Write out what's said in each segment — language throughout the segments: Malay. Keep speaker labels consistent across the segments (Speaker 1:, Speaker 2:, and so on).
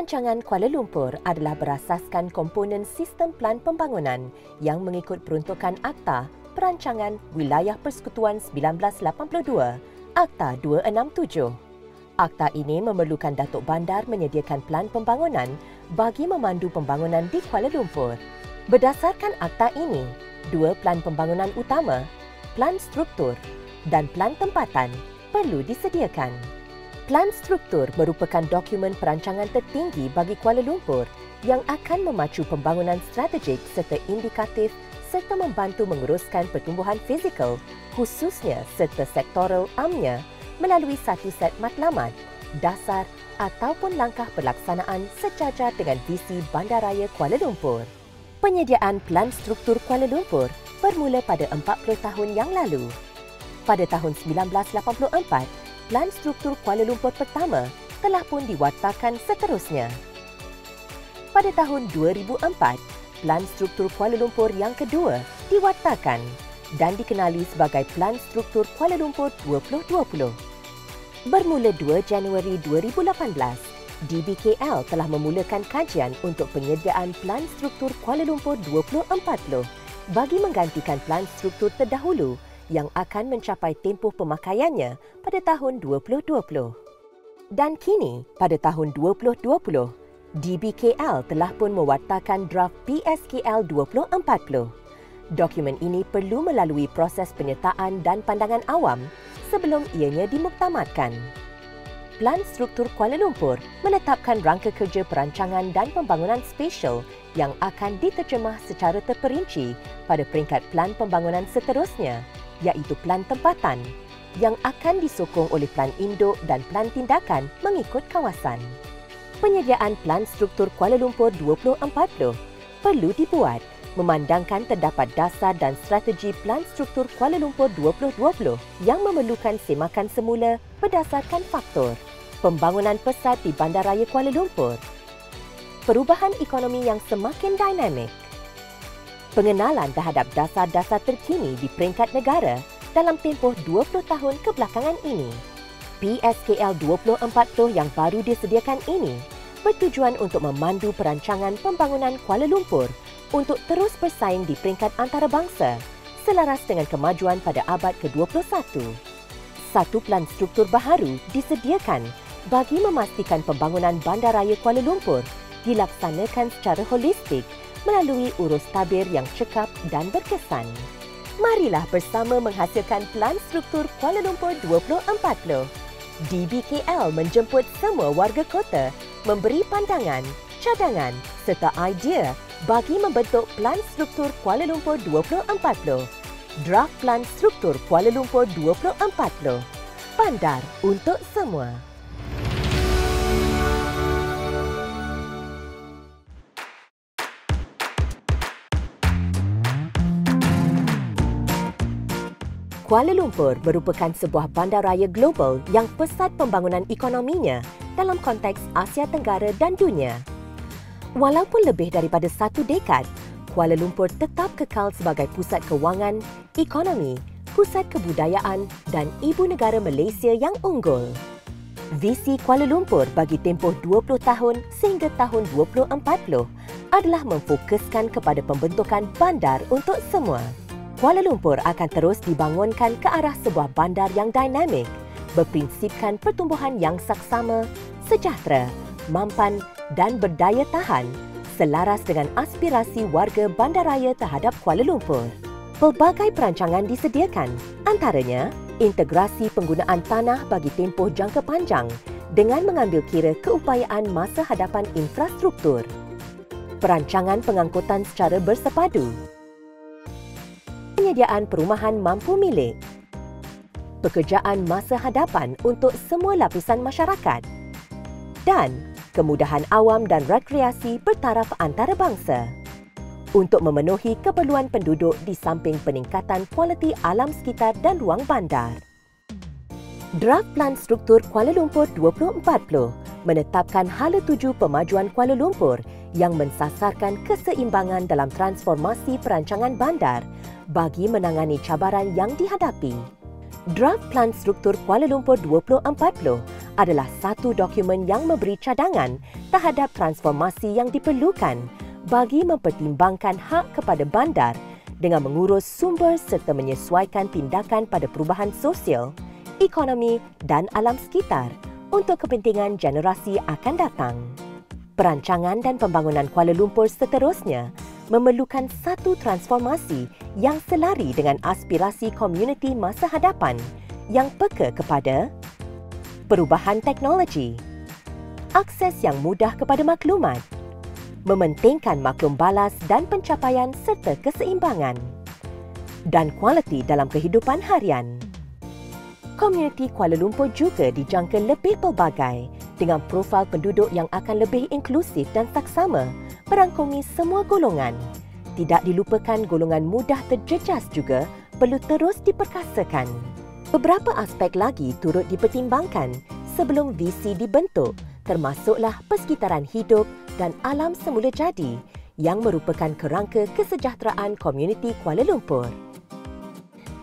Speaker 1: Perancangan Kuala Lumpur adalah berasaskan komponen sistem plan pembangunan yang mengikut peruntukan Akta Perancangan Wilayah Persekutuan 1982, Akta 267. Akta ini memerlukan Datuk Bandar menyediakan plan pembangunan bagi memandu pembangunan di Kuala Lumpur. Berdasarkan akta ini, dua plan pembangunan utama, plan struktur dan plan tempatan perlu disediakan. Plan struktur merupakan dokumen perancangan tertinggi bagi Kuala Lumpur yang akan memacu pembangunan strategik serta indikatif serta membantu menguruskan pertumbuhan fizikal khususnya serta sektoral amnya melalui satu set matlamat, dasar ataupun langkah pelaksanaan sejajar dengan visi Bandaraya Kuala Lumpur. Penyediaan plan struktur Kuala Lumpur bermula pada 40 tahun yang lalu. Pada tahun 1984, Plan struktur Kuala Lumpur pertama telah pun diwartakan seterusnya. Pada tahun 2004, Plan struktur Kuala Lumpur yang kedua diwartakan dan dikenali sebagai Plan struktur Kuala Lumpur 2020. Bermula 2 Januari 2018, DBKL telah memulakan kajian untuk penyediaan Plan struktur Kuala Lumpur 2040 bagi menggantikan plan struktur terdahulu yang akan mencapai tempoh pemakaiannya pada tahun 2020. Dan kini, pada tahun 2020, DBKL telah pun mewartakan draft PSKL 2040. Dokumen ini perlu melalui proses penyertaan dan pandangan awam sebelum ianya dimuktamadkan. Plan struktur Kuala Lumpur menetapkan rangka kerja perancangan dan pembangunan spesial yang akan diterjemah secara terperinci pada peringkat plan pembangunan seterusnya, iaitu plan tempatan yang akan disokong oleh plan induk dan plan tindakan mengikut kawasan. Penyediaan plan struktur Kuala Lumpur 2040 perlu dibuat memandangkan terdapat dasar dan strategi plan struktur Kuala Lumpur 2020 yang memerlukan semakan semula berdasarkan faktor pembangunan pesat di Bandaraya Kuala Lumpur, perubahan ekonomi yang semakin dinamik, pengenalan terhadap dasar-dasar terkini di peringkat negara dalam tempoh 20 tahun kebelakangan ini. PSKL 2040 yang baru disediakan ini bertujuan untuk memandu perancangan pembangunan Kuala Lumpur untuk terus bersaing di peringkat antarabangsa selaras dengan kemajuan pada abad ke-21. Satu plan struktur baharu disediakan bagi memastikan pembangunan Bandaraya Kuala Lumpur dilaksanakan secara holistik melalui urus tabir yang cekap dan berkesan. Marilah bersama menghasilkan Plan Struktur Kuala Lumpur 2040. DBKL menjemput semua warga kota memberi pandangan, cadangan serta idea bagi membentuk Plan Struktur Kuala Lumpur 2040. Draft Plan Struktur Kuala Lumpur 2040. Bandar untuk semua. Kuala Lumpur merupakan sebuah bandaraya global yang pesat pembangunan ekonominya dalam konteks Asia Tenggara dan dunia. Walaupun lebih daripada 1 dekad, Kuala Lumpur tetap kekal sebagai pusat kewangan, ekonomi, pusat kebudayaan dan ibu negara Malaysia yang unggul. Visi Kuala Lumpur bagi tempoh 20 tahun sehingga tahun 2040 adalah memfokuskan kepada pembentukan bandar untuk semua. Kuala Lumpur akan terus dibangunkan ke arah sebuah bandar yang dinamik, berprinsipkan pertumbuhan yang saksama, sejahtera, mampan dan berdaya tahan selaras dengan aspirasi warga bandaraya terhadap Kuala Lumpur. Pelbagai perancangan disediakan, antaranya integrasi penggunaan tanah bagi tempoh jangka panjang dengan mengambil kira keupayaan masa hadapan infrastruktur, perancangan pengangkutan secara bersepadu, penyediaan perumahan mampu milik, pekerjaan masa hadapan untuk semua lapisan masyarakat, dan kemudahan awam dan rekreasi bertaraf antarabangsa untuk memenuhi keperluan penduduk di samping peningkatan kualiti alam sekitar dan ruang bandar. Draft Plan Struktur Kuala Lumpur 2040 menetapkan hala tuju pemajuan Kuala Lumpur yang mensasarkan keseimbangan dalam transformasi perancangan bandar bagi menangani cabaran yang dihadapi. Draft Plan Struktur Kuala Lumpur 2040 adalah satu dokumen yang memberi cadangan terhadap transformasi yang diperlukan bagi mempertimbangkan hak kepada bandar dengan mengurus sumber serta menyesuaikan tindakan pada perubahan sosial, ekonomi dan alam sekitar untuk kepentingan generasi akan datang. Perancangan dan pembangunan Kuala Lumpur seterusnya memerlukan satu transformasi yang selari dengan aspirasi komuniti masa hadapan yang peka kepada perubahan teknologi, akses yang mudah kepada maklumat, mementingkan maklum balas dan pencapaian serta keseimbangan, dan kualiti dalam kehidupan harian. Komuniti Kuala Lumpur juga dijangka lebih pelbagai dengan profil penduduk yang akan lebih inklusif dan saksama merangkumi semua golongan. Tidak dilupakan golongan mudah terjejas juga perlu terus diperkasakan. Beberapa aspek lagi turut dipertimbangkan sebelum visi dibentuk, termasuklah persekitaran hidup dan alam semula jadi yang merupakan kerangka kesejahteraan komuniti Kuala Lumpur.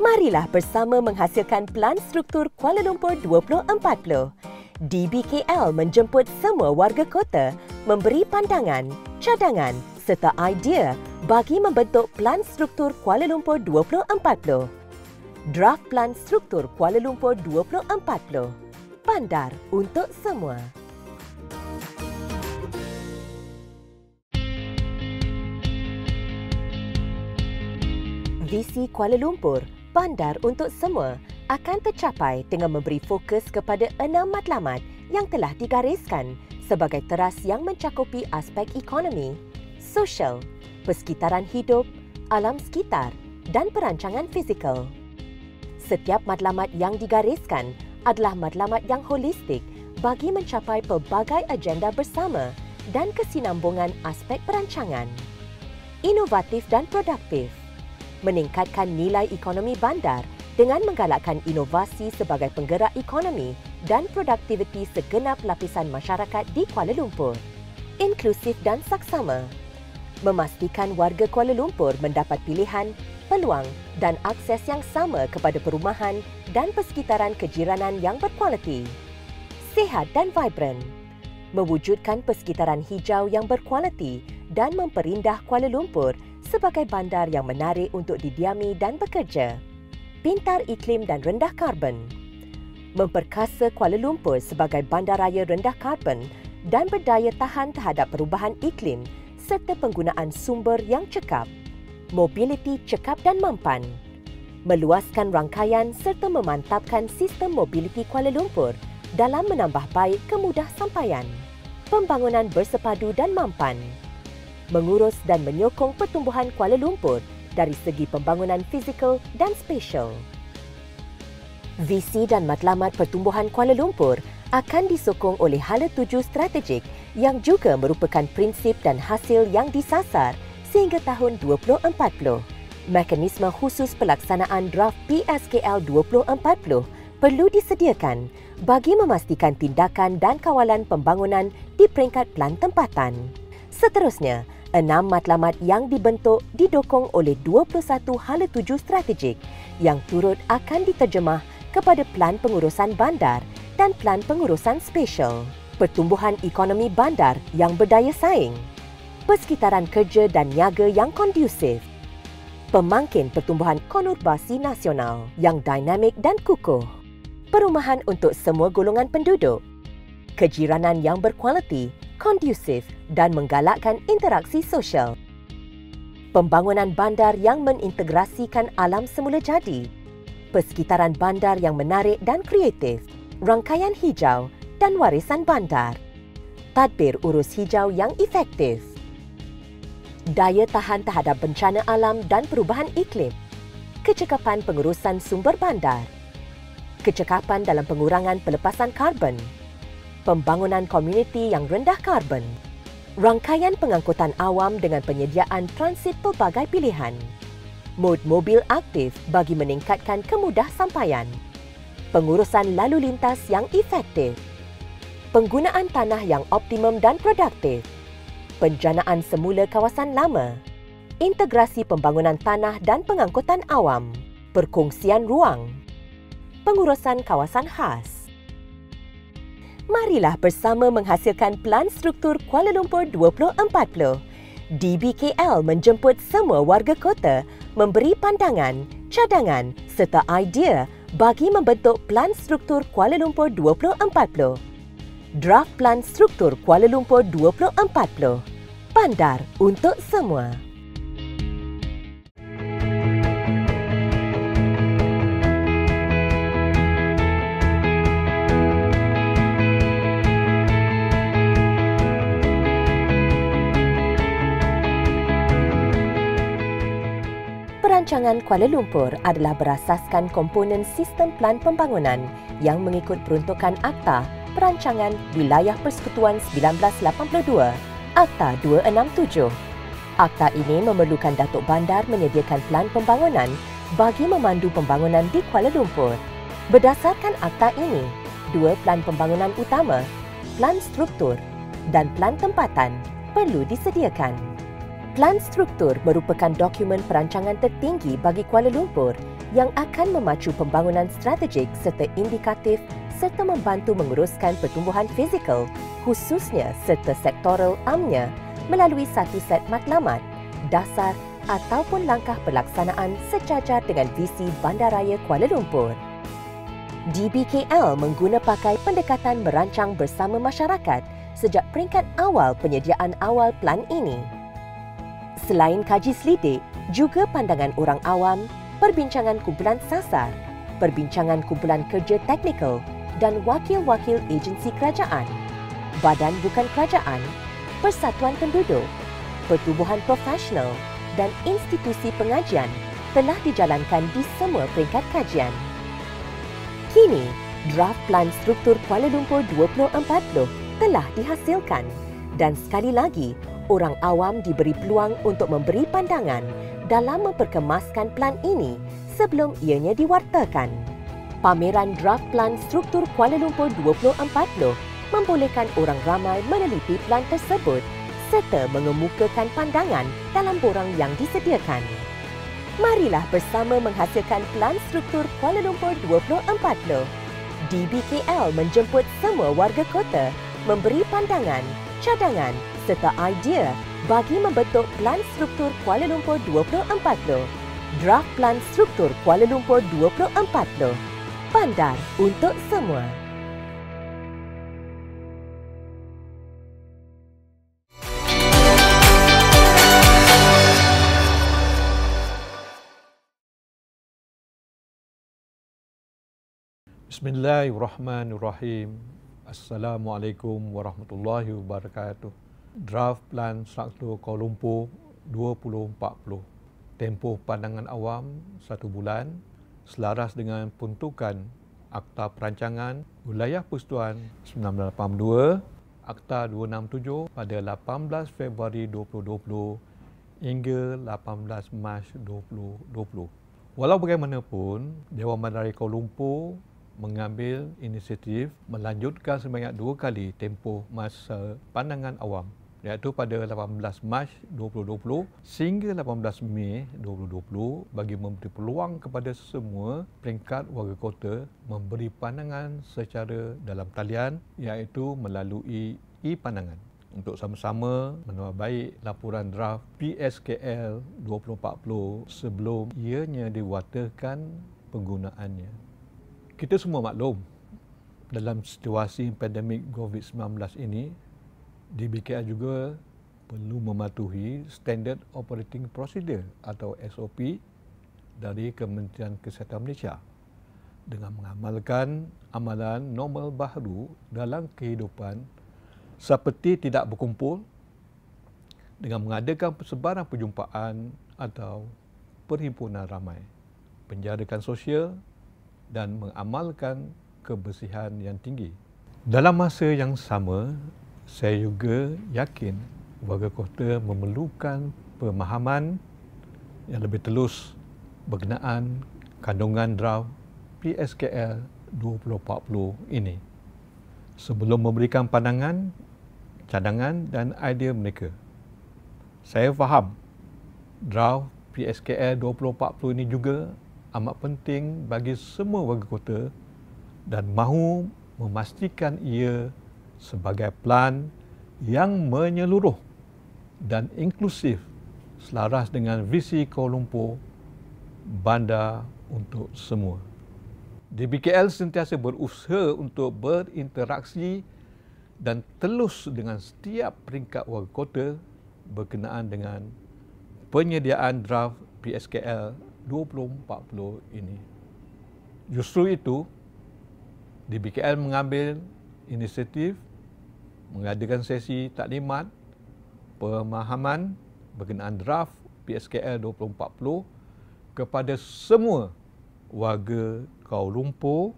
Speaker 1: Marilah bersama menghasilkan Plan Struktur Kuala Lumpur 2040. DBKL menjemput semua warga kota memberi pandangan, cadangan serta idea bagi membentuk Plan Struktur Kuala Lumpur 2040. Draft Plan Struktur Kuala Lumpur 2040. Bandar untuk semua. Visi Kuala Lumpur, bandar untuk semua akan tercapai dengan memberi fokus kepada 6 matlamat yang telah digariskan sebagai teras yang mencakupi aspek ekonomi, sosial, persekitaran hidup, alam sekitar dan perancangan fizikal. Setiap matlamat yang digariskan adalah matlamat yang holistik bagi mencapai pelbagai agenda bersama dan kesinambungan aspek perancangan. Inovatif dan produktif. Meningkatkan nilai ekonomi bandar dengan menggalakkan inovasi sebagai penggerak ekonomi dan produktiviti segenap lapisan masyarakat di Kuala Lumpur. Inklusif dan saksama. Memastikan warga Kuala Lumpur mendapat pilihan, peluang dan akses yang sama kepada perumahan dan persekitaran kejiranan yang berkualiti. Sihat dan vibran. Mewujudkan persekitaran hijau yang berkualiti dan memperindah Kuala Lumpur sebagai bandar yang menarik untuk didiami dan bekerja. Pintar iklim dan rendah karbon. Memperkasa Kuala Lumpur sebagai bandaraya rendah karbon dan berdaya tahan terhadap perubahan iklim serta penggunaan sumber yang cekap. Mobiliti cekap dan mampan. Meluaskan rangkaian serta memantapkan sistem mobiliti Kuala Lumpur dalam menambah baik kemudasampaian. Pembangunan bersepadu dan mampan. Mengurus dan menyokong pertumbuhan Kuala Lumpur dari segi pembangunan fizikal dan spesial. Visi dan matlamat pertumbuhan Kuala Lumpur akan disokong oleh hala tuju strategik yang juga merupakan prinsip dan hasil yang disasar sehingga tahun 2040. Mekanisme khusus pelaksanaan draft PSKL 2040 perlu disediakan bagi memastikan tindakan dan kawalan pembangunan di peringkat pelan tempatan. Seterusnya, 6 matlamat yang dibentuk didokong oleh 21 hala tuju strategik yang turut akan diterjemah kepada Plan Pengurusan Bandar dan Plan Pengurusan Spesial. Pertumbuhan ekonomi bandar yang berdaya saing. Persekitaran kerja dan niaga yang kondusif. Pemangkin pertumbuhan konurbasi nasional yang dinamik dan kukuh. Perumahan untuk semua golongan penduduk. Kejiranan yang berkualiti, kondusif dan menggalakkan interaksi sosial. Pembangunan bandar yang mengintegrasikan alam semula jadi. Persekitaran bandar yang menarik dan kreatif. Rangkaian hijau dan warisan bandar. Tadbir urus hijau yang efektif. Daya tahan terhadap bencana alam dan perubahan iklim. Kecekapan pengurusan sumber bandar. Kecekapan dalam pengurangan pelepasan karbon. Pembangunan komuniti yang rendah karbon. Rangkaian pengangkutan awam dengan penyediaan transit pelbagai pilihan. Mod mobil aktif bagi meningkatkan kemudasampaian. Pengurusan lalu lintas yang efektif. Penggunaan tanah yang optimum dan produktif. Penjanaan semula kawasan lama. Integrasi pembangunan tanah dan pengangkutan awam. Perkongsian ruang. pengurusan kawasan khas. Marilah bersama menghasilkan Pelan Struktur Kuala Lumpur 2040. DBKL menjemput semua warga kota memberi pandangan, cadangan serta idea bagi membentuk Pelan Struktur Kuala Lumpur 2040. Draft Pelan Struktur Kuala Lumpur 2040. Bandar untuk semua. Perancangan Kuala Lumpur adalah berasaskan komponen sistem pelan pembangunan yang mengikut peruntukan Akta Perancangan Wilayah Persekutuan 1982, Akta 267. Akta ini memerlukan Datuk Bandar menyediakan pelan pembangunan bagi memandu pembangunan di Kuala Lumpur. Berdasarkan akta ini, dua pelan pembangunan utama, pelan struktur dan pelan tempatan perlu disediakan. Pelan struktur merupakan dokumen perancangan tertinggi bagi Kuala Lumpur yang akan memacu pembangunan strategik serta indikatif serta membantu menguruskan pertumbuhan fizikal, khususnya serta sektoral amnya melalui satu set matlamat, dasar ataupun langkah pelaksanaan sejajar dengan visi Bandaraya Kuala Lumpur. DBKL mengguna pakai pendekatan merancang bersama masyarakat sejak peringkat awal penyediaan awal pelan ini. Selain kaji selidik, juga pandangan orang awam, perbincangan kumpulan sasar, perbincangan kumpulan kerja teknikal dan wakil-wakil agensi kerajaan, badan bukan kerajaan, persatuan penduduk, pertubuhan profesional dan institusi pengajian telah dijalankan di semua peringkat kajian. Kini, draft Pelan Struktur Kuala Lumpur 2040 telah dihasilkan dan sekali lagi, orang awam diberi peluang untuk memberi pandangan dalam memperkemaskan pelan ini sebelum ianya diwartakan. Pameran Draft Pelan Struktur Kuala Lumpur 2040 membolehkan orang ramai meneliti pelan tersebut serta mengemukakan pandangan dalam borang yang disediakan. Marilah bersama menghasilkan Pelan Struktur Kuala Lumpur 2040. DBKL menjemput semua warga kota memberi pandangan, cadangan serta idea bagi membentuk Pelan Struktur Kuala Lumpur 2040. Draft Pelan Struktur Kuala Lumpur 2040. Bandar untuk semua.
Speaker 2: Bismillahirrahmanirrahim. Assalamualaikum warahmatullahi wabarakatuh. Draft Pelan Struktur Kuala Lumpur 2040. Tempoh pandangan awam 1 bulan selaras dengan peruntukan Akta Perancangan Wilayah Persekutuan 1982, Akta 267 pada 18 Februari 2020 hingga 18 Mac 2020. Walau bagaimanapun, Dewan Bandaraya Kuala Lumpur mengambil inisiatif melanjutkan sebanyak 2 kali tempoh masa pandangan awam, iaitu pada 18 Mac 2020 sehingga 18 Mei 2020 bagi memberi peluang kepada semua peringkat warga kota memberi pandangan secara dalam talian, iaitu melalui e-pandangan untuk sama-sama menambah baik laporan draft PSKL 2040 sebelum ianya diwartakan penggunaannya. Kita semua maklum, dalam situasi pandemik COVID-19 ini, DBKL juga perlu mematuhi Standard Operating Procedure atau SOP dari Kementerian Kesihatan Malaysia dengan mengamalkan amalan normal baharu dalam kehidupan seperti tidak berkumpul, dengan mengadakan persebaran perjumpaan atau perhimpunan ramai, penjarakan sosial dan mengamalkan kebersihan yang tinggi. Dalam masa yang sama, saya juga yakin warga kota memerlukan pemahaman yang lebih telus berkenaan kandungan draft PSKL 2040 ini sebelum memberikan pandangan, cadangan dan idea mereka. Saya faham draft PSKL 2040 ini juga amat penting bagi semua warga kota dan mahu memastikan ia sebagai pelan yang menyeluruh dan inklusif selaras dengan visi Kuala Lumpur bandar untuk semua. DBKL sentiasa berusaha untuk berinteraksi dan telus dengan setiap peringkat warga kota berkenaan dengan penyediaan draft PSKL 2040 ini. Justru itu, DBKL mengambil inisiatif mengadakan sesi taklimat pemahaman berkenaan draft PSKL 2040 kepada semua warga Kuala Lumpur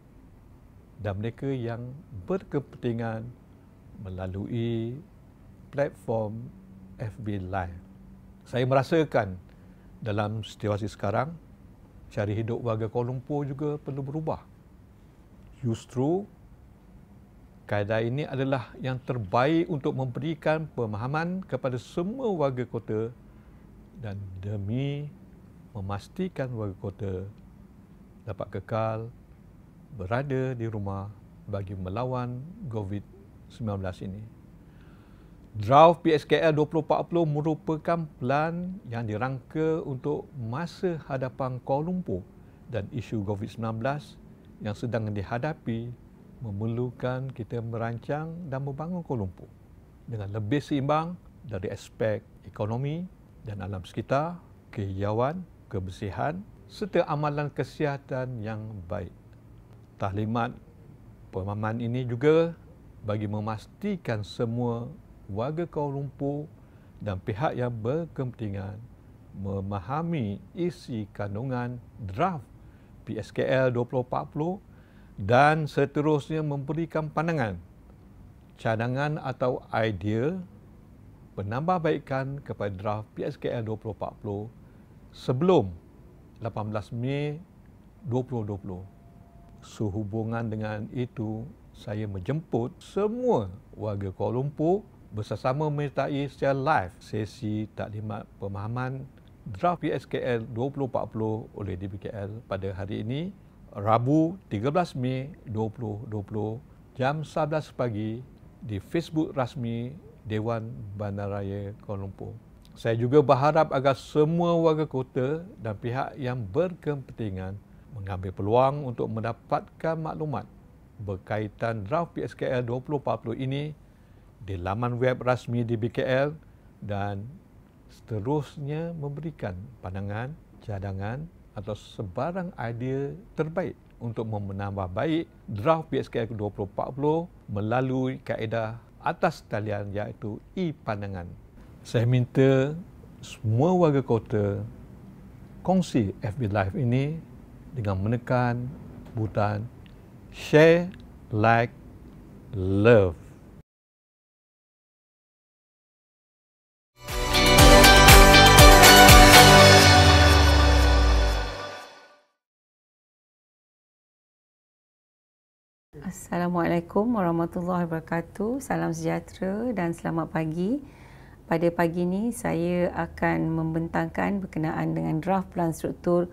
Speaker 2: dan mereka yang berkepentingan melalui platform FB Live. Saya merasakan dalam situasi sekarang, cara hidup warga Kuala Lumpur juga perlu berubah. Justru, kaedah ini adalah yang terbaik untuk memberikan pemahaman kepada semua warga kota dan demi memastikan warga kota dapat kekal berada di rumah bagi melawan COVID-19 ini. Draft PSKL 2040 merupakan pelan yang dirangka untuk masa hadapan Kuala Lumpur dan isu COVID-19 yang sedang dihadapi memerlukan kita merancang dan membangun Kuala Lumpur dengan lebih seimbang dari aspek ekonomi dan alam sekitar, kehijauan, kebersihan serta amalan kesihatan yang baik. Taklimat pemahaman ini juga bagi memastikan semua warga Kuala Lumpur dan pihak yang berkepentingan memahami isi kandungan draft PSKL 2040 dan seterusnya memberikan pandangan, cadangan atau idea penambahbaikan kepada draft PSKL 2040 sebelum 18 Mei 2020. Sehubungan dengan itu, saya menjemput semua warga Kuala Lumpur bersama menyertai secara live sesi taklimat pemahaman draft PSKL 2040 oleh DBKL pada hari ini, Rabu 13 Mei 2020 jam 11 pagi di Facebook rasmi Dewan Bandaraya Kuala Lumpur. Saya juga berharap agar semua warga kota dan pihak yang berkepentingan mengambil peluang untuk mendapatkan maklumat berkaitan draft PSKL 2040 ini di laman web rasmi DBKL dan seterusnya memberikan pandangan, cadangan atau sebarang idea terbaik untuk menambah baik draft PSKL 2040 melalui kaedah atas talian iaitu e-pandangan. Saya minta semua warga kota kongsi FB Live ini dengan menekan butang share, like, love.
Speaker 3: Assalamualaikum warahmatullahi wabarakatuh. Salam sejahtera dan selamat pagi. Pada pagi ini saya akan membentangkan berkenaan dengan draft Pelan Struktur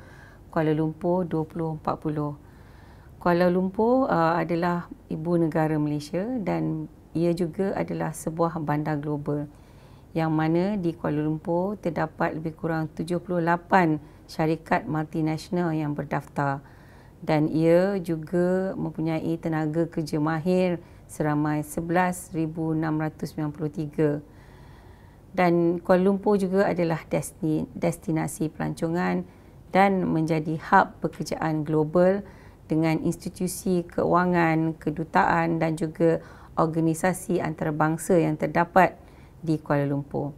Speaker 3: Kuala Lumpur 2040. Kuala Lumpur adalah ibu negara Malaysia dan ia juga adalah sebuah bandar global yang mana di Kuala Lumpur terdapat lebih kurang 78 syarikat multinasional yang berdaftar dan ia juga mempunyai tenaga kerja mahir seramai 11,693. Dan Kuala Lumpur juga adalah destinasi pelancongan dan menjadi hub pekerjaan global dengan institusi keuangan, kedutaan dan juga organisasi antarabangsa yang terdapat di Kuala Lumpur.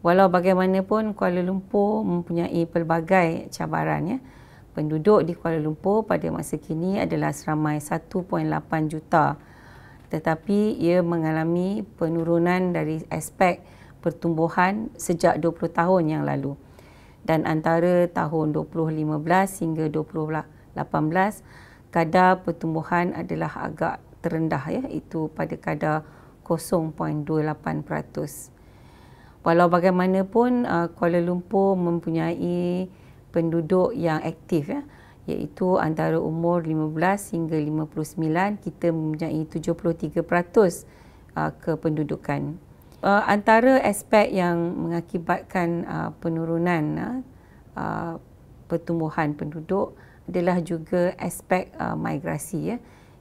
Speaker 3: Walau bagaimanapun, Kuala Lumpur mempunyai pelbagai cabaran. Penduduk di Kuala Lumpur pada masa kini adalah seramai 1.8 juta. Tetapi ia mengalami penurunan dari aspek pertumbuhan sejak 20 tahun yang lalu. Dan antara tahun 2015 hingga 2018, kadar pertumbuhan adalah agak terendah iaitu pada kadar 0.28%. Walau bagaimanapun, Kuala Lumpur mempunyai penduduk yang aktif, iaitu antara umur 15 hingga 59, kita mempunyai 73% kependudukan. Antara aspek yang mengakibatkan penurunan pertumbuhan penduduk adalah juga aspek migrasi,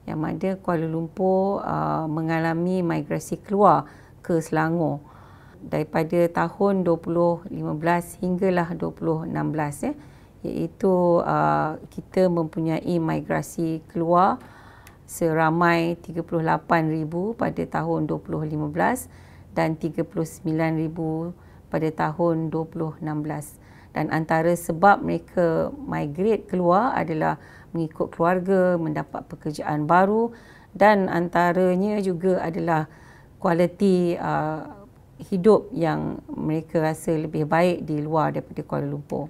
Speaker 3: yang mana Kuala Lumpur mengalami migrasi keluar ke Selangor daripada tahun 2015 hinggalah 2016, iaitu kita mempunyai migrasi keluar seramai 38,000 pada tahun 2015 dan 39,000 pada tahun 2016. Dan antara sebab mereka migrate keluar adalah mengikut keluarga, mendapat pekerjaan baru, dan antaranya juga adalah kualiti hidup yang mereka rasa lebih baik di luar daripada Kuala Lumpur.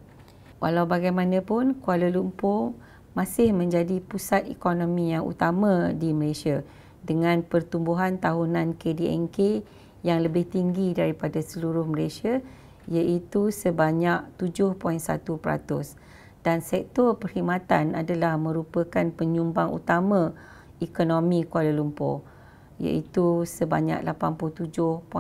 Speaker 3: Walau bagaimanapun, Kuala Lumpur masih menjadi pusat ekonomi yang utama di Malaysia dengan pertumbuhan tahunan KDNK yang lebih tinggi daripada seluruh Malaysia, iaitu sebanyak 7.1%. Dan sektor perkhidmatan adalah merupakan penyumbang utama ekonomi Kuala Lumpur, iaitu sebanyak 87.1%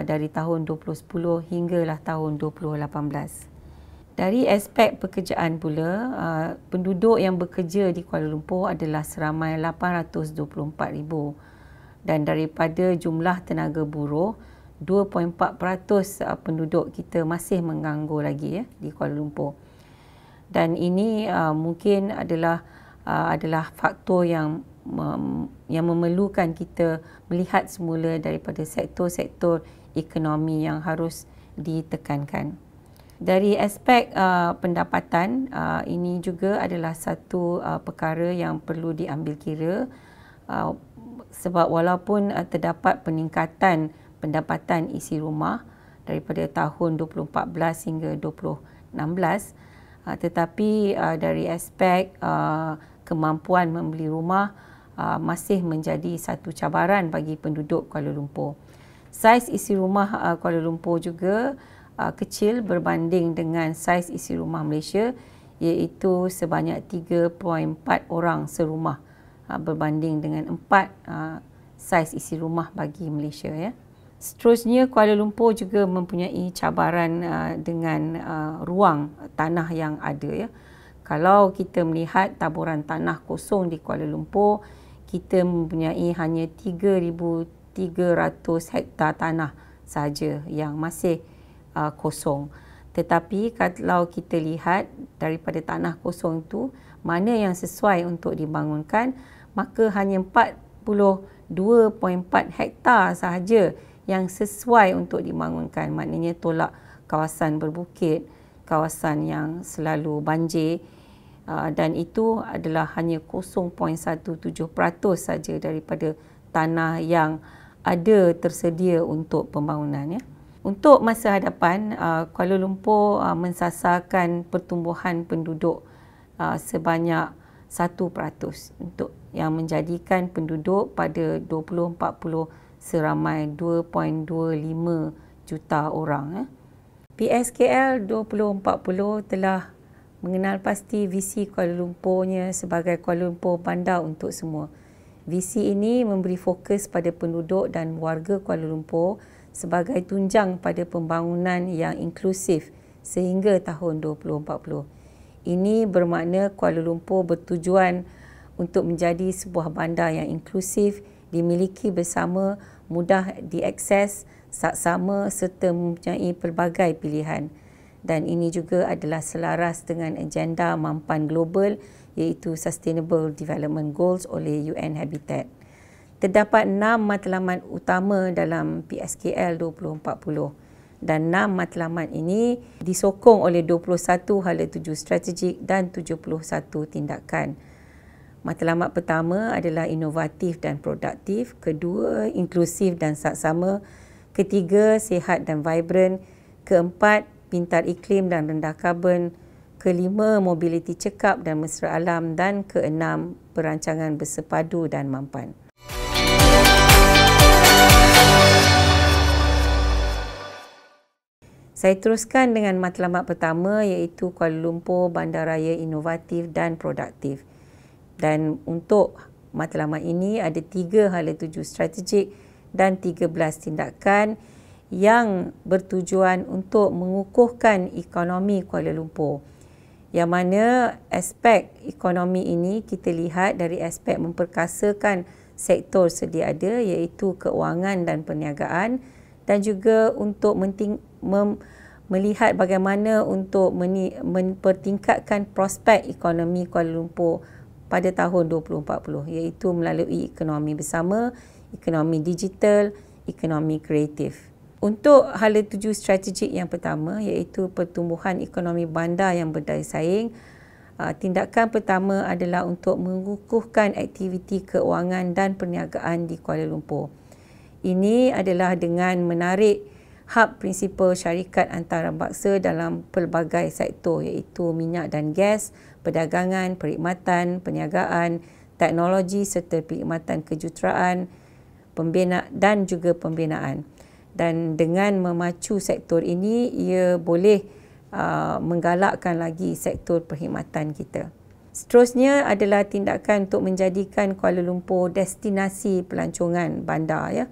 Speaker 3: dari tahun 2010 hinggalah tahun 2018. Dari aspek pekerjaan pula, penduduk yang bekerja di Kuala Lumpur adalah seramai 824,000, dan daripada jumlah tenaga buruh, 2.4% penduduk kita masih menganggur lagi di Kuala Lumpur. Dan ini mungkin adalah faktor yang memerlukan kita melihat semula daripada sektor-sektor ekonomi yang harus ditekankan. Dari aspek pendapatan, ini juga adalah satu perkara yang perlu diambil kira, sebab walaupun terdapat peningkatan pendapatan isi rumah daripada tahun 2014 hingga 2016, tetapi dari aspek kemampuan membeli rumah masih menjadi satu cabaran bagi penduduk Kuala Lumpur. Saiz isi rumah Kuala Lumpur juga kecil berbanding dengan saiz isi rumah Malaysia, iaitu sebanyak 3.4 orang serumah berbanding dengan 4 saiz isi rumah bagi Malaysia. Seterusnya, Kuala Lumpur juga mempunyai cabaran dengan ruang tanah yang ada. Kalau kita melihat taburan tanah kosong di Kuala Lumpur, kita mempunyai hanya 3,300 hektar tanah sahaja yang masih kosong. Tetapi kalau kita lihat daripada tanah kosong itu, mana yang sesuai untuk dibangunkan, maka hanya 42.4 hektar sahaja yang sesuai untuk dibangunkan. Maknanya tolak kawasan berbukit, kawasan yang selalu banjir, dan itu adalah hanya 0.17% saja daripada tanah yang ada tersedia untuk pembangunan. Untuk masa hadapan, Kuala Lumpur mensasarkan pertumbuhan penduduk sebanyak 1%, untuk yang menjadikan penduduk pada 2040 seramai 2.25 juta orang. PSKL 2040 telah mengenal pasti visi Kuala Lumpurnya sebagai Kuala Lumpur Bandar untuk Semua. Visi ini memberi fokus pada penduduk dan warga Kuala Lumpur sebagai tunjang pada pembangunan yang inklusif sehingga tahun 2040. Ini bermakna Kuala Lumpur bertujuan untuk menjadi sebuah bandar yang inklusif, dimiliki bersama, mudah diakses, saksama serta mempunyai pelbagai pilihan. Dan ini juga adalah selaras dengan agenda mampan global, iaitu Sustainable Development Goals oleh UN Habitat. Terdapat 6 matlamat utama dalam PSKL 2040, dan 6 matlamat ini disokong oleh 21 hala tuju strategik dan 71 tindakan. Matlamat pertama adalah inovatif dan produktif, kedua inklusif dan saksama, ketiga sihat dan vibran, keempat pintar iklim dan rendah karbon, kelima mobiliti cekap dan mesra alam, dan keenam perancangan bersepadu dan mampan. Saya teruskan dengan matlamat pertama iaitu Kuala Lumpur Bandaraya Inovatif dan Produktif. Dan untuk matlamat ini ada 3 hala tuju strategik dan 13 tindakan yang bertujuan untuk mengukuhkan ekonomi Kuala Lumpur. Yang mana aspek ekonomi ini kita lihat dari aspek memperkasakan sektor sedia ada iaitu keuangan dan perniagaan, dan juga untuk melihat bagaimana untuk mempertingkatkan prospek ekonomi Kuala Lumpur pada tahun 2040 iaitu melalui ekonomi bersama, ekonomi digital, ekonomi kreatif. Untuk hala tuju strategik yang pertama iaitu pertumbuhan ekonomi bandar yang berdaya saing, tindakan pertama adalah untuk mengukuhkan aktiviti keuangan dan perniagaan di Kuala Lumpur. Ini adalah dengan menarik hub prinsipal syarikat antarabangsa dalam pelbagai sektor iaitu minyak dan gas, perdagangan, perkhidmatan, perniagaan, teknologi serta perkhidmatan kejuruteraan, dan juga pembinaan. Dan dengan memacu sektor ini, ia boleh menggalakkan lagi sektor perkhidmatan kita. Seterusnya adalah tindakan untuk menjadikan Kuala Lumpur destinasi pelancongan bandar, ya.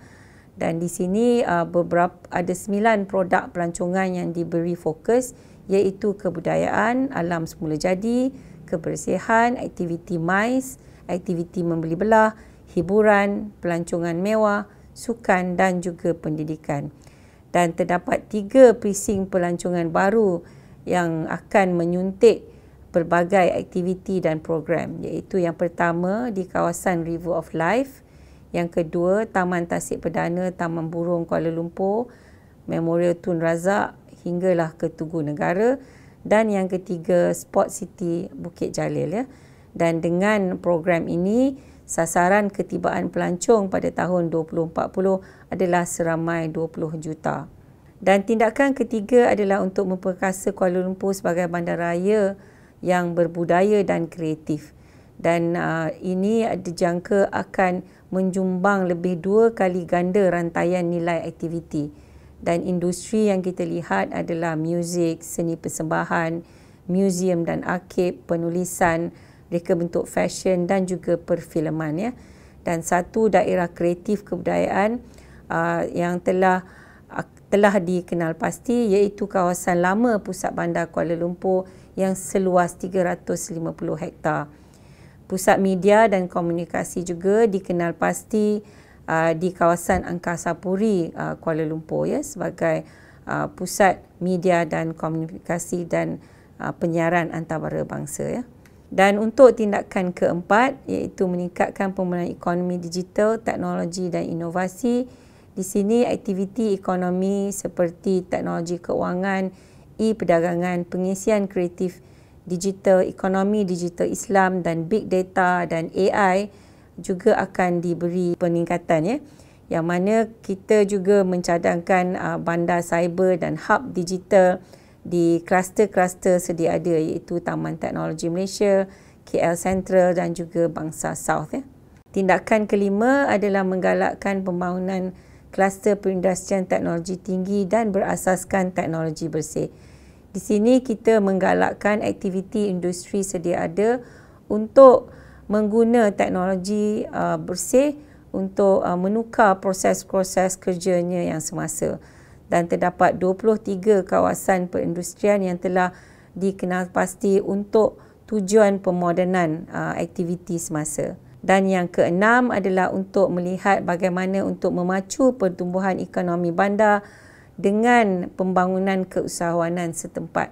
Speaker 3: Dan di sini ada 9 produk pelancongan yang diberi fokus iaitu kebudayaan, alam semula jadi, kebersihan, aktiviti MICE, aktiviti membeli belah, hiburan, pelancongan mewah, sukan dan juga pendidikan. Dan terdapat 3 presin pelancongan baru yang akan menyuntik pelbagai aktiviti dan program iaitu yang pertama di kawasan River of Life, yang kedua Taman Tasik Perdana Taman Burung Kuala Lumpur, Memorial Tun Razak hinggalah ke Tugu Negara, dan yang ketiga Sport City Bukit Jalil, ya. Dan dengan program ini sasaran ketibaan pelancong pada tahun 2040 adalah seramai 20 juta. Dan tindakan ketiga adalah untuk memperkasa Kuala Lumpur sebagai bandaraya yang berbudaya dan kreatif. Dan ini dijangka akan menjumbang lebih 2 kali ganda rantaian nilai aktiviti. Dan industri yang kita lihat adalah muzik, seni persembahan, museum dan arkib, penulisan, reka bentuk fashion dan juga perfilman, ya. Dan satu daerah kreatif kebudayaan yang telah dikenal pasti iaitu kawasan lama Pusat Bandar Kuala Lumpur yang seluas 350 hektar. Pusat media dan komunikasi juga dikenal pasti di kawasan Angkasa Puri Kuala Lumpur, ya, sebagai pusat media dan komunikasi dan penyiaran antarabangsa, ya. Dan untuk tindakan keempat iaitu meningkatkan pembangunan ekonomi digital, teknologi dan inovasi. Di sini aktiviti ekonomi seperti teknologi keuangan, e-perdagangan, pengisian kreatif digital, ekonomi digital Islam dan big data dan AI juga akan diberi peningkatan, ya. Yang mana kita juga mencadangkan bandar cyber dan hub digital di kluster-kluster sedia ada iaitu Taman Teknologi Malaysia, KL Central dan juga Bangsa South, ya. Tindakan kelima adalah menggalakkan pembangunan kluster perindustrian teknologi tinggi dan berasaskan teknologi bersih. Di sini kita menggalakkan aktiviti industri sedia ada untuk mengguna teknologi bersih untuk menukar proses-proses kerjanya yang semasa. Dan terdapat 23 kawasan perindustrian yang telah dikenal pasti untuk tujuan pemodenan aktiviti semasa. Dan yang keenam adalah untuk melihat bagaimana untuk memacu pertumbuhan ekonomi bandar dengan pembangunan keusahawanan setempat.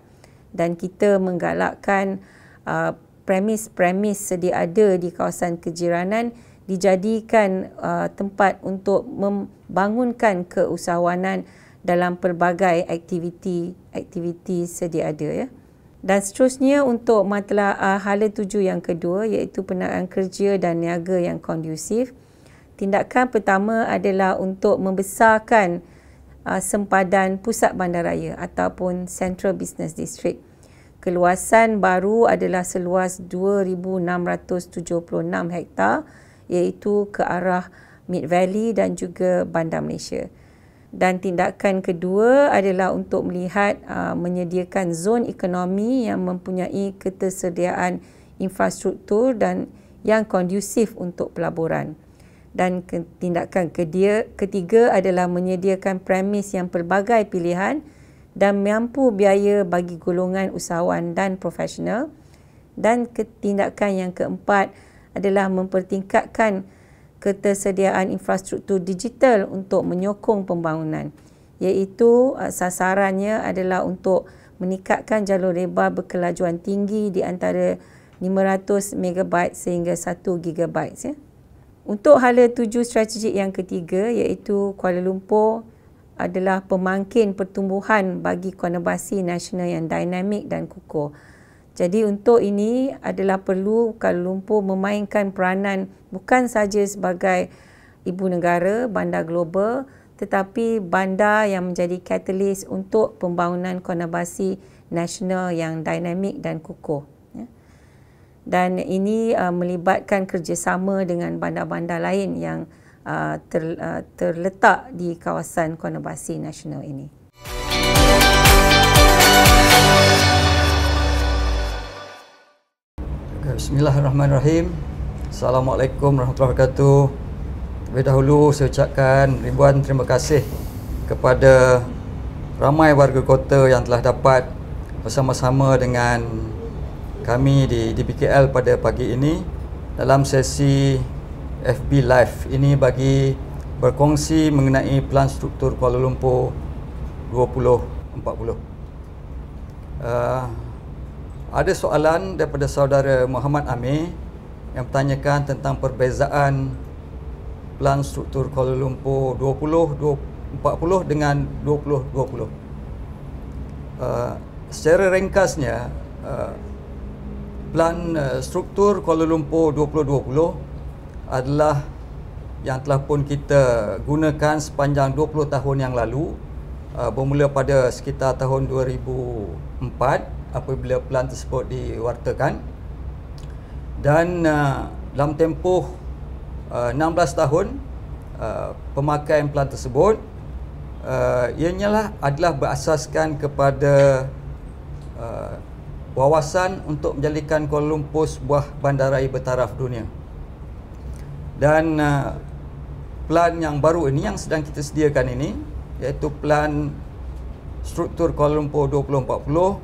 Speaker 3: Dan kita menggalakkan premis-premis sedia ada di kawasan kejiranan dijadikan tempat untuk membangunkan keusahawanan dalam pelbagai aktiviti sedia ada, ya. Dan seterusnya untuk hala tuju yang kedua iaitu penagaan kerja dan niaga yang kondusif. Tindakan pertama adalah untuk membesarkan sempadan pusat bandaraya ataupun Central Business District. Keluasan baru adalah seluas 2,676 hektar iaitu ke arah Mid Valley dan juga Bandar Malaysia. Dan tindakan kedua adalah untuk melihat menyediakan zon ekonomi yang mempunyai ketersediaan infrastruktur dan yang kondusif untuk pelaburan. Dan tindakan ketiga adalah menyediakan premis yang pelbagai pilihan dan mampu biaya bagi golongan usahawan dan profesional. Dan tindakan yang keempat adalah mempertingkatkan ketersediaan infrastruktur digital untuk menyokong pembangunan, iaitu sasarannya adalah untuk meningkatkan jalur lebar berkelajuan tinggi di antara 500 MB sehingga 1 GB. Untuk hala tuju strategik yang ketiga, iaitu Kuala Lumpur adalah pemangkin pertumbuhan bagi konubasi nasional yang dinamik dan kukuh. Jadi untuk ini adalah perlu Kuala Lumpur memainkan peranan bukan sahaja sebagai ibu negara, bandar global, tetapi bandar yang menjadi katalis untuk pembangunan konubasi nasional yang dinamik dan kukuh. Dan ini melibatkan kerjasama dengan bandar-bandar lain yang terletak di kawasan konubasi nasional ini.
Speaker 4: Bismillahirrahmanirrahim. Assalamualaikum warahmatullahi wabarakatuh. Terlebih dahulu saya ucapkan ribuan terima kasih kepada ramai warga kota yang telah dapat bersama-sama dengan kami di DPKL pada pagi ini dalam sesi FB Live ini bagi berkongsi mengenai Pelan Struktur Kuala Lumpur 2040. Ada soalan daripada saudara Muhammad Amir yang bertanyakan tentang perbezaan Pelan Struktur Kuala Lumpur 2040 dengan 2020. Secara ringkasnya, Pelan Struktur Kuala Lumpur 2020 adalah yang telah pun kita gunakan sepanjang 20 tahun yang lalu, bermula pada sekitar tahun 2004 apabila pelan tersebut diwartakan, dan dalam tempoh 16 tahun pemakaian pelan tersebut ianya adalah berasaskan kepada wawasan untuk menjadikan Kuala Lumpur sebuah bandaraya bertaraf dunia. Dan pelan yang baru ini yang sedang kita sediakan ini, iaitu Pelan Struktur Kuala Lumpur 2040,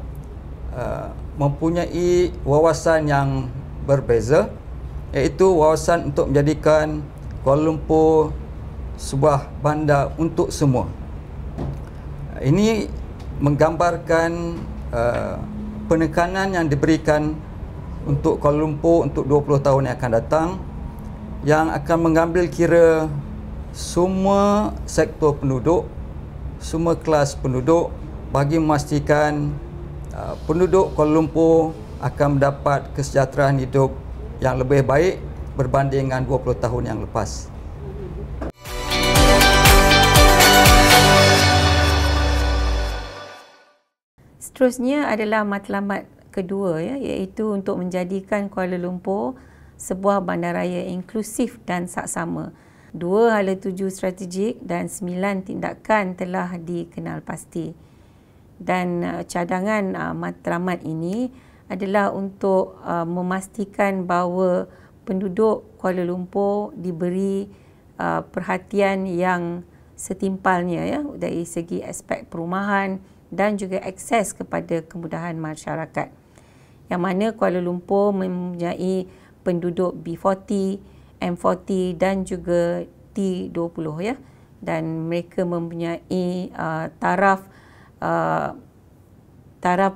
Speaker 4: mempunyai wawasan yang berbeza, iaitu wawasan untuk menjadikan Kuala Lumpur sebuah bandar untuk semua. Ini menggambarkan penekanan yang diberikan untuk Kuala Lumpur untuk 20 tahun yang akan datang, yang akan mengambil kira semua sektor penduduk, semua kelas penduduk, bagi memastikan penduduk Kuala Lumpur akan mendapat kesejahteraan hidup yang lebih baik berbanding dengan 20 tahun yang lepas.
Speaker 3: Seterusnya adalah matlamat kedua, iaitu untuk menjadikan Kuala Lumpur sebuah bandaraya inklusif dan saksama. 2 hala tuju strategik dan 9 tindakan telah dikenal pasti. Dan cadangan matlamat ini adalah untuk memastikan bahawa penduduk Kuala Lumpur diberi perhatian yang setimpalnya, dari segi aspek perumahan dan juga akses kepada kemudahan masyarakat. Yang mana Kuala Lumpur mempunyai penduduk B40, M40 dan juga T20, dan mereka mempunyai taraf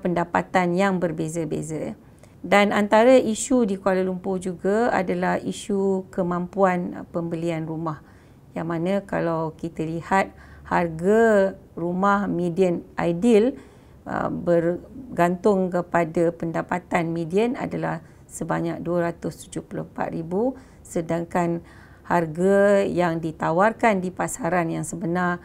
Speaker 3: pendapatan yang berbeza-beza. Dan antara isu di Kuala Lumpur juga adalah isu kemampuan pembelian rumah, yang mana kalau kita lihat harga rumah median ideal bergantung kepada pendapatan median adalah sebanyak RM274,000, sedangkan harga yang ditawarkan di pasaran yang sebenar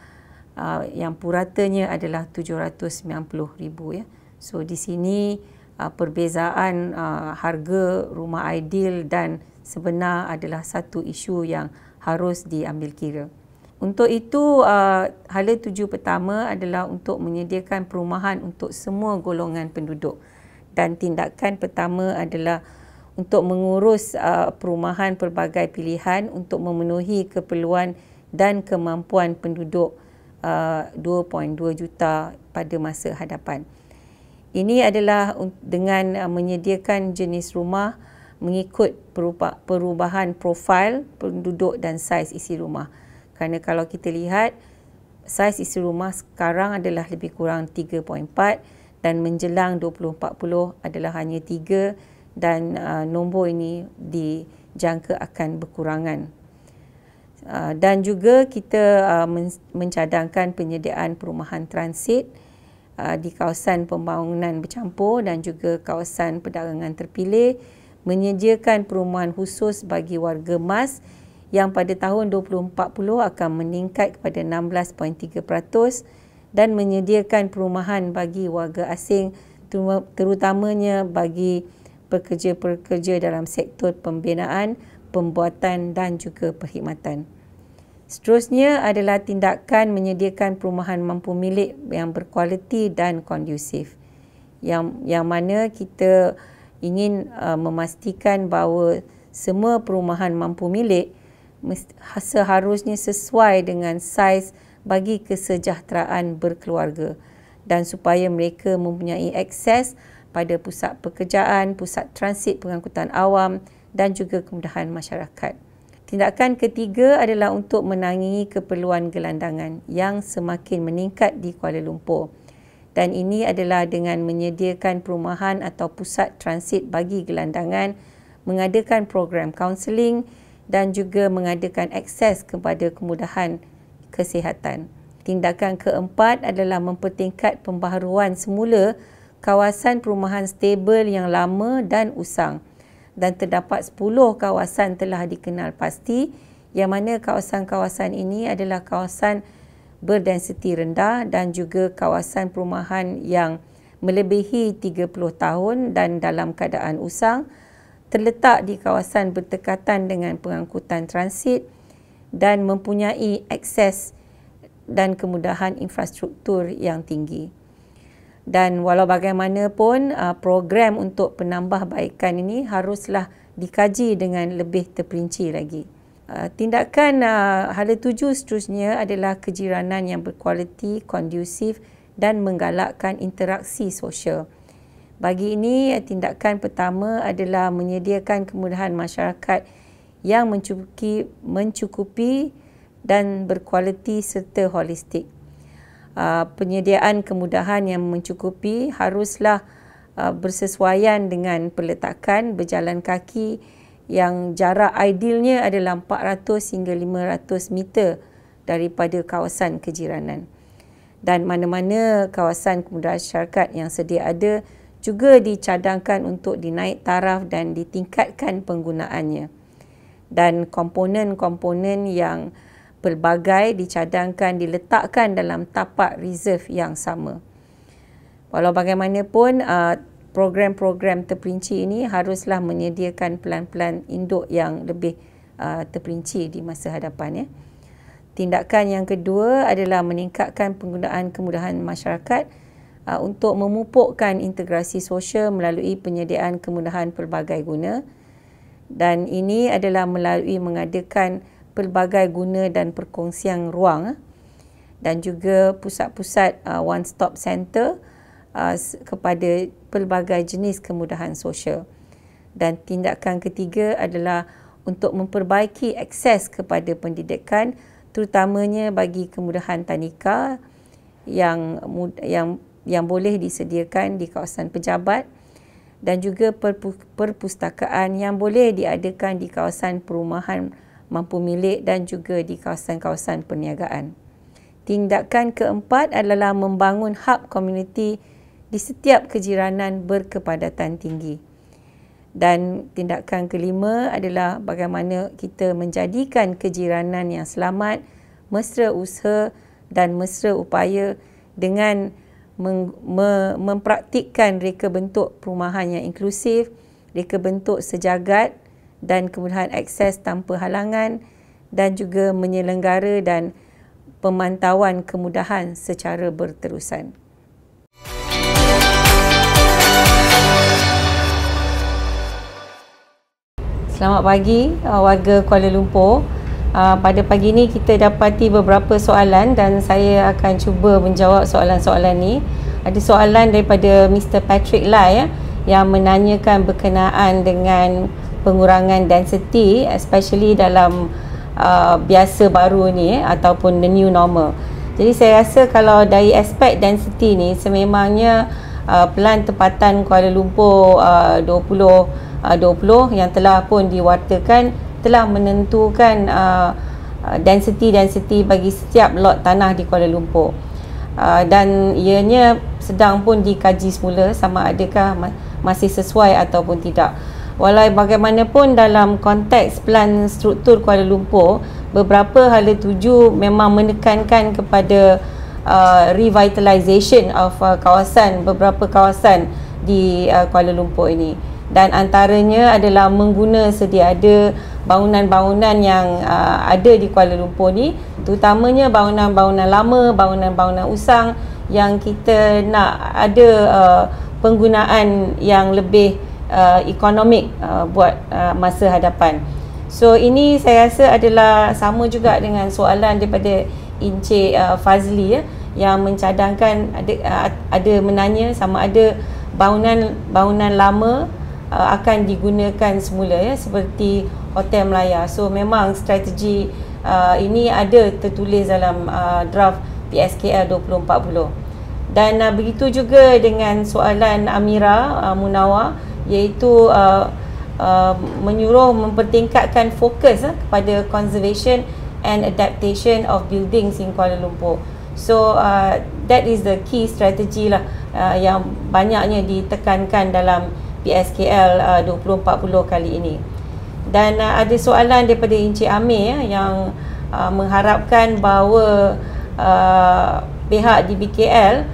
Speaker 3: yang puratanya adalah RM790,000. So di sini perbezaan harga rumah ideal dan sebenar adalah satu isu yang harus diambil kira. Untuk itu, hala tuju pertama adalah untuk menyediakan perumahan untuk semua golongan penduduk. Dan tindakan pertama adalah untuk mengurus perumahan pelbagai pilihan untuk memenuhi keperluan dan kemampuan penduduk 2.2 juta pada masa hadapan. Ini adalah dengan menyediakan jenis rumah mengikut perubahan profil penduduk dan saiz isi rumah. Kerana kalau kita lihat, saiz isi rumah sekarang adalah lebih kurang 3.4 dan menjelang 2040 adalah hanya 3 dan nombor ini dijangka akan berkurangan. Dan juga kita mencadangkan penyediaan perumahan transit di kawasan pembangunan bercampur dan juga kawasan perdagangan terpilih, menyediakan perumahan khusus bagi warga emas yang pada tahun 2040 akan meningkat kepada 16.3% dan menyediakan perumahan bagi warga asing terutamanya bagi pekerja-pekerja dalam sektor pembinaan, pembuatan dan juga perkhidmatan. Seterusnya adalah tindakan menyediakan perumahan mampu milik yang berkualiti dan kondusif. Yang mana kita ingin memastikan bahawa semua perumahan mampu milik seharusnya sesuai dengan saiz bagi kesejahteraan berkeluarga dan supaya mereka mempunyai akses pada pusat pekerjaan, pusat transit pengangkutan awam dan juga kemudahan masyarakat. Tindakan ketiga adalah untuk menangani keperluan gelandangan yang semakin meningkat di Kuala Lumpur. Dan ini adalah dengan menyediakan perumahan atau pusat transit bagi gelandangan, mengadakan program kaunseling dan juga mengadakan akses kepada kemudahan kesihatan. Tindakan keempat adalah mempertingkat pembaharuan semula kawasan perumahan stable yang lama dan usang. Dan terdapat 10 kawasan telah dikenal pasti yang mana kawasan-kawasan ini adalah kawasan berdensiti rendah dan juga kawasan perumahan yang melebihi 30 tahun dan dalam keadaan usang, terletak di kawasan berdekatan dengan pengangkutan transit dan mempunyai akses dan kemudahan infrastruktur yang tinggi. Dan walau bagaimanapun, program untuk penambahbaikan ini haruslah dikaji dengan lebih terperinci lagi. Tindakan hala tuju seterusnya adalah kejiranan yang berkualiti, kondusif dan menggalakkan interaksi sosial. Bagi ini, tindakan pertama adalah menyediakan kemudahan masyarakat yang mencukupi dan berkualiti serta holistik. Penyediaan kemudahan yang mencukupi haruslah bersesuaian dengan peletakan berjalan kaki yang jarak idealnya adalah 400 hingga 500 meter daripada kawasan kejiranan. Dan mana-mana kawasan kemudahan masyarakat yang sedia ada juga dicadangkan untuk dinaik taraf dan ditingkatkan penggunaannya. Dan komponen-komponen yang pelbagai dicadangkan diletakkan dalam tapak reserve yang sama. Walau bagaimanapun, program-program terperinci ini haruslah menyediakan pelan-pelan induk yang lebih terperinci di masa hadapan. Tindakan yang kedua adalah meningkatkan penggunaan kemudahan masyarakat untuk memupukkan integrasi sosial melalui penyediaan kemudahan pelbagai guna. Dan ini adalah melalui mengadakan pelbagai guna dan perkongsian ruang dan juga pusat-pusat one-stop center kepada pelbagai jenis kemudahan sosial. Dan tindakan ketiga adalah untuk memperbaiki akses kepada pendidikan terutamanya bagi kemudahan tadika yang boleh disediakan di kawasan pejabat dan juga perpustakaan yang boleh diadakan di kawasan perumahan mampu milik dan juga di kawasan-kawasan perniagaan. Tindakan keempat adalah membangun hub komuniti di setiap kejiranan berkepadatan tinggi. Dan tindakan kelima adalah bagaimana kita menjadikan kejiranan yang selamat, mesra usaha dan mesra upaya dengan mempraktikkan reka bentuk perumahan yang inklusif, reka bentuk sejagat dan kemudahan akses tanpa halangan dan juga menyelenggara dan pemantauan kemudahan secara berterusan. Selamat pagi warga Kuala Lumpur. Pada pagi ini kita dapati beberapa soalan dan saya akan cuba menjawab soalan-soalan ni. Ada soalan daripada Mr. Patrick Lai yang menanyakan berkenaan dengan pengurangan density, especially dalam biasa baru ni ataupun the new normal. Jadi saya rasa kalau dari aspek density ni, sememangnya Pelan Tempatan Kuala Lumpur 2020 yang telah pun diwartakan telah menentukan density bagi setiap lot tanah di Kuala Lumpur. Dan ianya sedang pun dikaji semula sama adakah masih sesuai ataupun tidak. Walau bagaimanapun dalam konteks Pelan Struktur Kuala Lumpur, beberapa hala tuju memang menekankan kepada revitalisation of beberapa kawasan di Kuala Lumpur ini. Dan antaranya adalah mengguna sedia ada bangunan-bangunan yang ada di Kuala Lumpur ni, terutamanya bangunan-bangunan lama, bangunan-bangunan usang yang kita nak ada penggunaan yang lebih ekonomik buat masa hadapan. So ini saya rasa adalah sama juga dengan soalan daripada Encik Fazli yang mencadangkan ada menanya sama ada bangunan lama akan digunakan semula seperti Hotel Melaya. So memang strategi ini ada tertulis dalam draft PSKL 2040. Dan begitu juga dengan soalan Amira Munawar, iaitu menyuruh mempertingkatkan fokus kepada conservation and adaptation of buildings in Kuala Lumpur. So that is the key strategy lah yang banyaknya ditekankan dalam PSKL 2040 kali ini. Dan ada soalan daripada Encik Amir yang mengharapkan bahawa pihak DBKL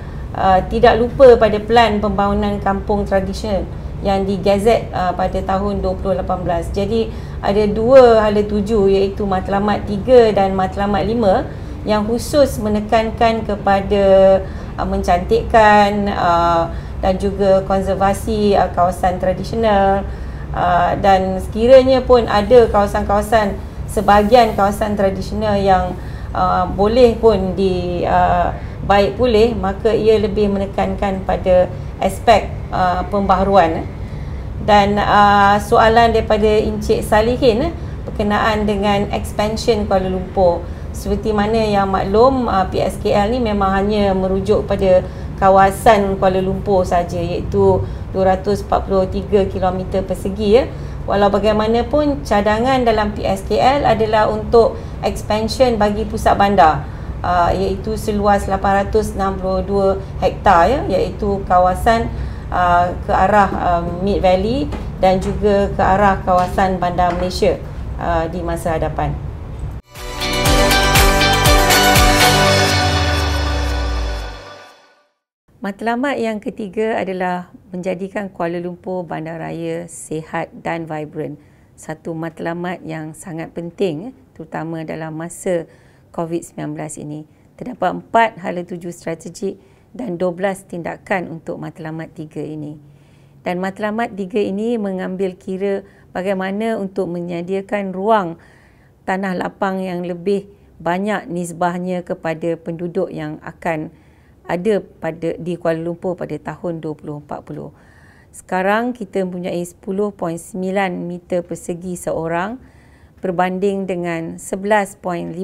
Speaker 3: tidak lupa pada plan pembangunan kampung tradisional yang digazet pada tahun 2018. Jadi ada dua hala tuju, iaitu Matlamat 3 dan Matlamat 5 yang khusus menekankan kepada mencantikkan dan juga konservasi kawasan tradisional, dan sekiranya pun ada kawasan-kawasan, sebahagian kawasan tradisional yang boleh pun baik pulih, maka ia lebih menekankan pada aspek pembaharuan. Dan soalan daripada Encik Salihin berkenaan dengan expansion Kuala Lumpur. Seperti mana yang maklum, PSKL ni memang hanya merujuk pada kawasan Kuala Lumpur saja, iaitu 243 km persegi. Walau bagaimanapun, cadangan dalam PSKL adalah untuk expansion bagi pusat bandar, iaitu seluas 862 hektar, iaitu kawasan ke arah Mid Valley dan juga ke arah kawasan Bandar Malaysia di masa hadapan. Matlamat yang ketiga adalah menjadikan Kuala Lumpur bandaraya sihat dan vibrant. Satu matlamat yang sangat penting, terutama dalam masa COVID-19 ini. Terdapat 4 hala tuju strategik dan 12 tindakan untuk matlamat 3 ini. Dan matlamat 3 ini mengambil kira bagaimana untuk menyediakan ruang tanah lapang yang lebih banyak nisbahnya kepada penduduk yang akan ada di Kuala Lumpur pada tahun 2040. Sekarang kita mempunyai 10.9 meter persegi seorang berbanding dengan 11.15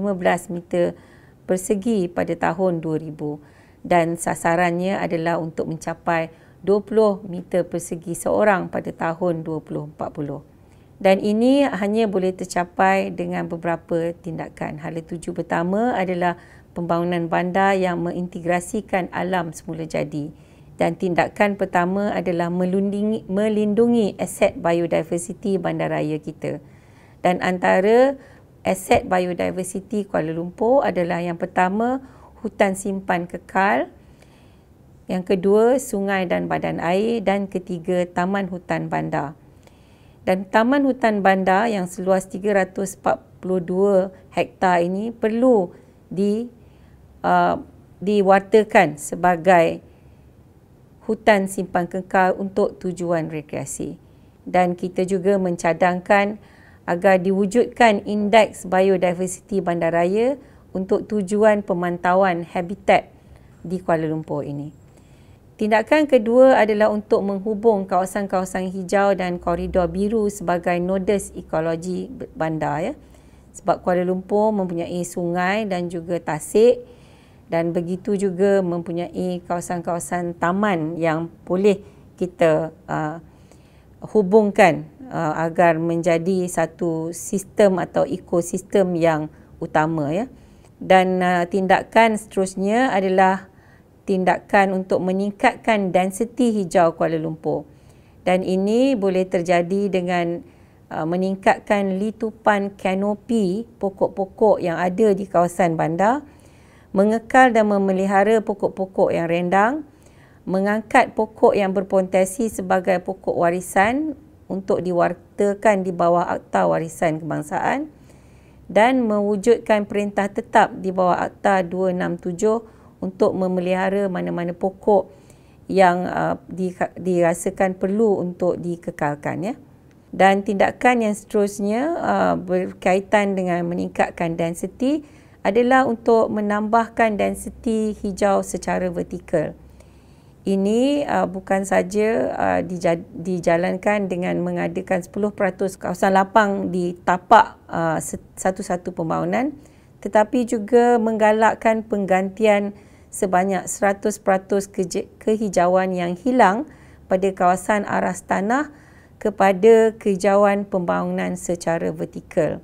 Speaker 3: meter persegi pada tahun 2000, dan sasarannya adalah untuk mencapai 20 meter persegi seorang pada tahun 2040. Dan ini hanya boleh tercapai dengan beberapa tindakan. Hala tuju pertama adalah pembangunan bandar yang mengintegrasikan alam semula jadi. Dan tindakan pertama adalah melindungi aset biodiversiti bandaraya kita. Dan antara aset biodiversiti Kuala Lumpur adalah yang pertama, hutan simpan kekal, yang kedua, sungai dan badan air, dan ketiga, taman hutan bandar. Dan taman hutan bandar yang seluas 342 hektar ini perlu diwartakan sebagai hutan simpan kekal untuk tujuan rekreasi. Dan kita juga mencadangkan agar diwujudkan indeks biodiversiti bandaraya untuk tujuan pemantauan habitat di Kuala Lumpur ini. Tindakan kedua adalah untuk menghubung kawasan-kawasan hijau dan koridor biru sebagai nodus ekologi bandar, ya. Sebab Kuala Lumpur mempunyai sungai dan juga tasik, dan begitu juga mempunyai kawasan-kawasan taman yang boleh kita hubungkan agar menjadi satu sistem atau ekosistem yang utama, ya. Dan tindakan seterusnya adalah tindakan untuk meningkatkan densiti hijau Kuala Lumpur. Dan ini boleh terjadi dengan meningkatkan litupan kanopi pokok-pokok yang ada di kawasan bandar, mengekal dan memelihara pokok-pokok yang rendang, mengangkat pokok yang berpotensi sebagai pokok warisan untuk diwartakan di bawah Akta Warisan Kebangsaan, dan mewujudkan perintah tetap di bawah Akta 267 untuk memelihara mana-mana pokok yang dirasakan perlu untuk dikekalkan, ya. Dan tindakan yang seterusnya berkaitan dengan meningkatkan densiti adalah untuk menambahkan densiti hijau secara vertikal. Ini bukan saja dijalankan dengan mengadakan 10% kawasan lapang di tapak satu-satu pembangunan, tetapi juga menggalakkan penggantian sebanyak 100% kehijauan yang hilang pada kawasan aras tanah kepada kehijauan pembangunan secara vertikal.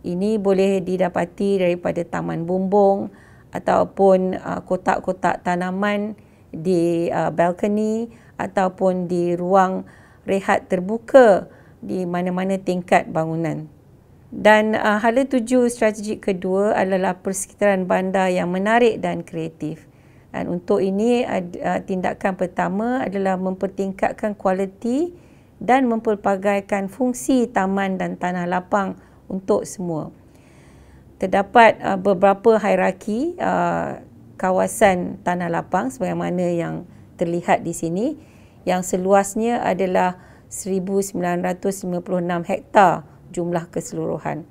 Speaker 3: Ini boleh didapati daripada taman bumbung ataupun kotak-kotak tanaman di balkoni ataupun di ruang rehat terbuka di mana-mana tingkat bangunan. Dan hala tuju strategik kedua adalah persekitaran bandar yang menarik dan kreatif. Dan untuk ini tindakan pertama adalah mempertingkatkan kualiti dan mempelbagaikan fungsi taman dan tanah lapang untuk semua. Terdapat beberapa hierarki kawasan tanah lapang sebagaimana yang terlihat di sini, yang seluasnya adalah 1956 hektar jumlah keseluruhan.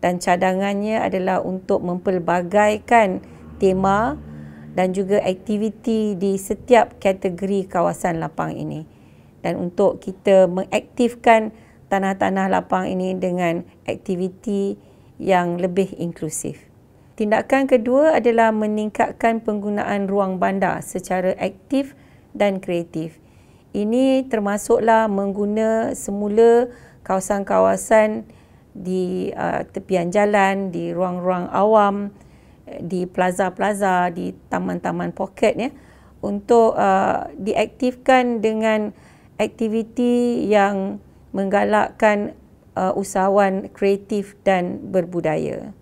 Speaker 3: Dan cadangannya adalah untuk mempelbagaikan tema dan juga aktiviti di setiap kategori kawasan lapang ini. Dan untuk kita mengaktifkan tanah-tanah lapang ini dengan aktiviti yang lebih inklusif. Tindakan kedua adalah meningkatkan penggunaan ruang bandar secara aktif dan kreatif. Ini termasuklah mengguna semula kawasan-kawasan di tepian jalan, di ruang-ruang awam, di plaza-plaza, di taman-taman poket, ya, untuk diaktifkan dengan aktiviti yang menggalakkan usahawan kreatif dan berbudaya,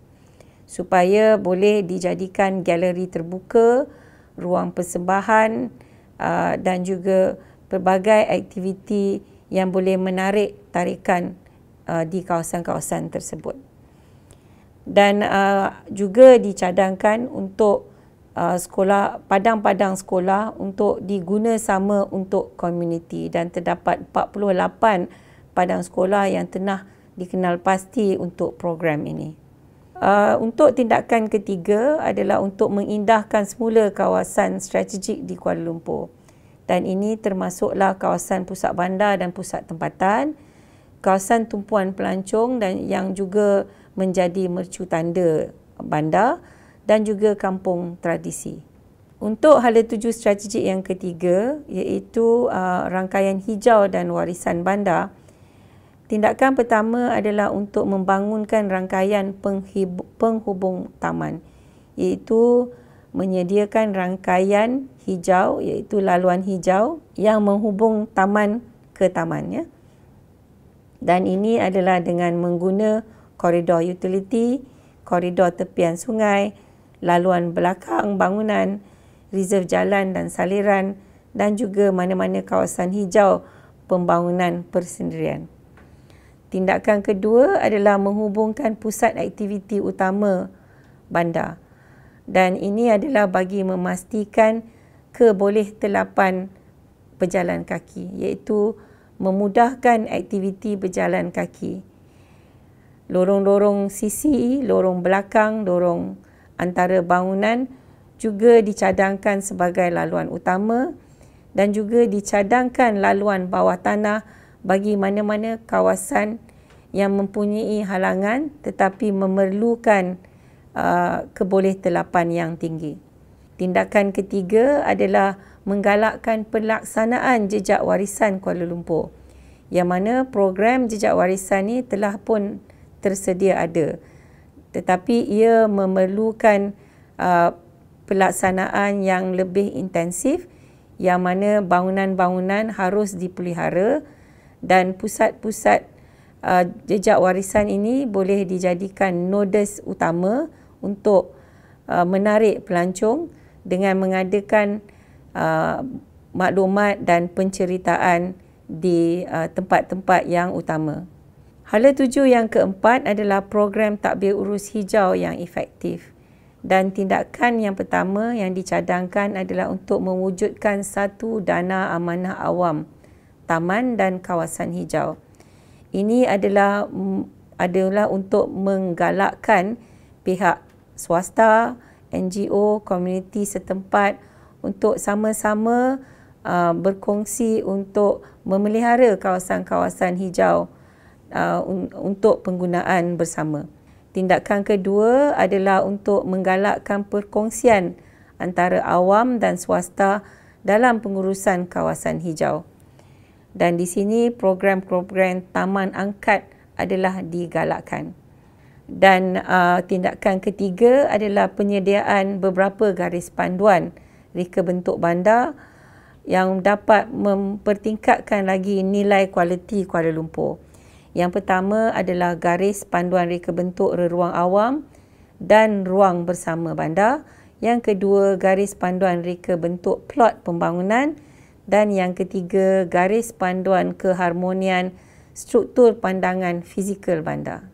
Speaker 3: supaya boleh dijadikan galeri terbuka, ruang persembahan dan juga pelbagai aktiviti yang boleh menarik tarikan di kawasan-kawasan tersebut. Dan juga dicadangkan untuk sekolah, padang-padang sekolah untuk diguna sama untuk komuniti, dan terdapat 48 padang sekolah yang telah dikenal pasti untuk program ini. Untuk tindakan ketiga adalah untuk mengindahkan semula kawasan strategik di Kuala Lumpur, dan ini termasuklah kawasan pusat bandar dan pusat tempatan, kawasan tumpuan pelancong dan yang juga menjadi mercu tanda bandar, dan juga kampung tradisi. Untuk hala tuju strategik yang ketiga, iaitu rangkaian hijau dan warisan bandar, tindakan pertama adalah untuk membangunkan rangkaian penghubung taman, iaitu menyediakan rangkaian hijau, iaitu laluan hijau yang menghubung taman ke tamannya. Dan ini adalah dengan mengguna koridor utility, koridor tepian sungai, laluan belakang bangunan, reserve jalan dan saliran, dan juga mana-mana kawasan hijau pembangunan persendirian. Tindakan kedua adalah menghubungkan pusat aktiviti utama bandar. dan ini adalah bagi memastikan kebolehterlapan berjalan kaki, iaitu memudahkan aktiviti berjalan kaki. Lorong-lorong sisi, lorong belakang, lorong antara bangunan juga dicadangkan sebagai laluan utama dan juga dicadangkan laluan bawah tanah bagi mana-mana kawasan yang mempunyai halangan tetapi memerlukan kebolehterlapan yang tinggi. Tindakan ketiga adalah menggalakkan pelaksanaan jejak warisan Kuala Lumpur, yang mana program jejak warisan ini telah pun tersedia ada, tetapi ia memerlukan pelaksanaan yang lebih intensif, yang mana bangunan-bangunan harus dipelihara dan pusat-pusat jejak warisan ini boleh dijadikan nodes utama untuk menarik pelancong dengan mengadakan maklumat dan penceritaan di tempat-tempat yang utama. Hala tuju yang keempat adalah program tadbir urus hijau yang efektif. Dan tindakan yang pertama yang dicadangkan adalah untuk mewujudkan satu dana amanah awam, taman dan kawasan hijau. Ini adalah untuk menggalakkan pihak swasta, NGO, komuniti setempat untuk sama-sama berkongsi untuk memelihara kawasan-kawasan hijau untuk penggunaan bersama. Tindakan kedua adalah untuk menggalakkan perkongsian antara awam dan swasta dalam pengurusan kawasan hijau. Dan di sini program-program taman angkat adalah digalakkan. Dan tindakan ketiga adalah penyediaan beberapa garis panduan reka bentuk bandar yang dapat mempertingkatkan lagi nilai kualiti Kuala Lumpur. Yang pertama adalah garis panduan reka bentuk reruang awam dan ruang bersama bandar. Yang kedua, garis panduan reka bentuk plot pembangunan. Dan yang ketiga, garis panduan keharmonian struktur pandangan fizikal bandar.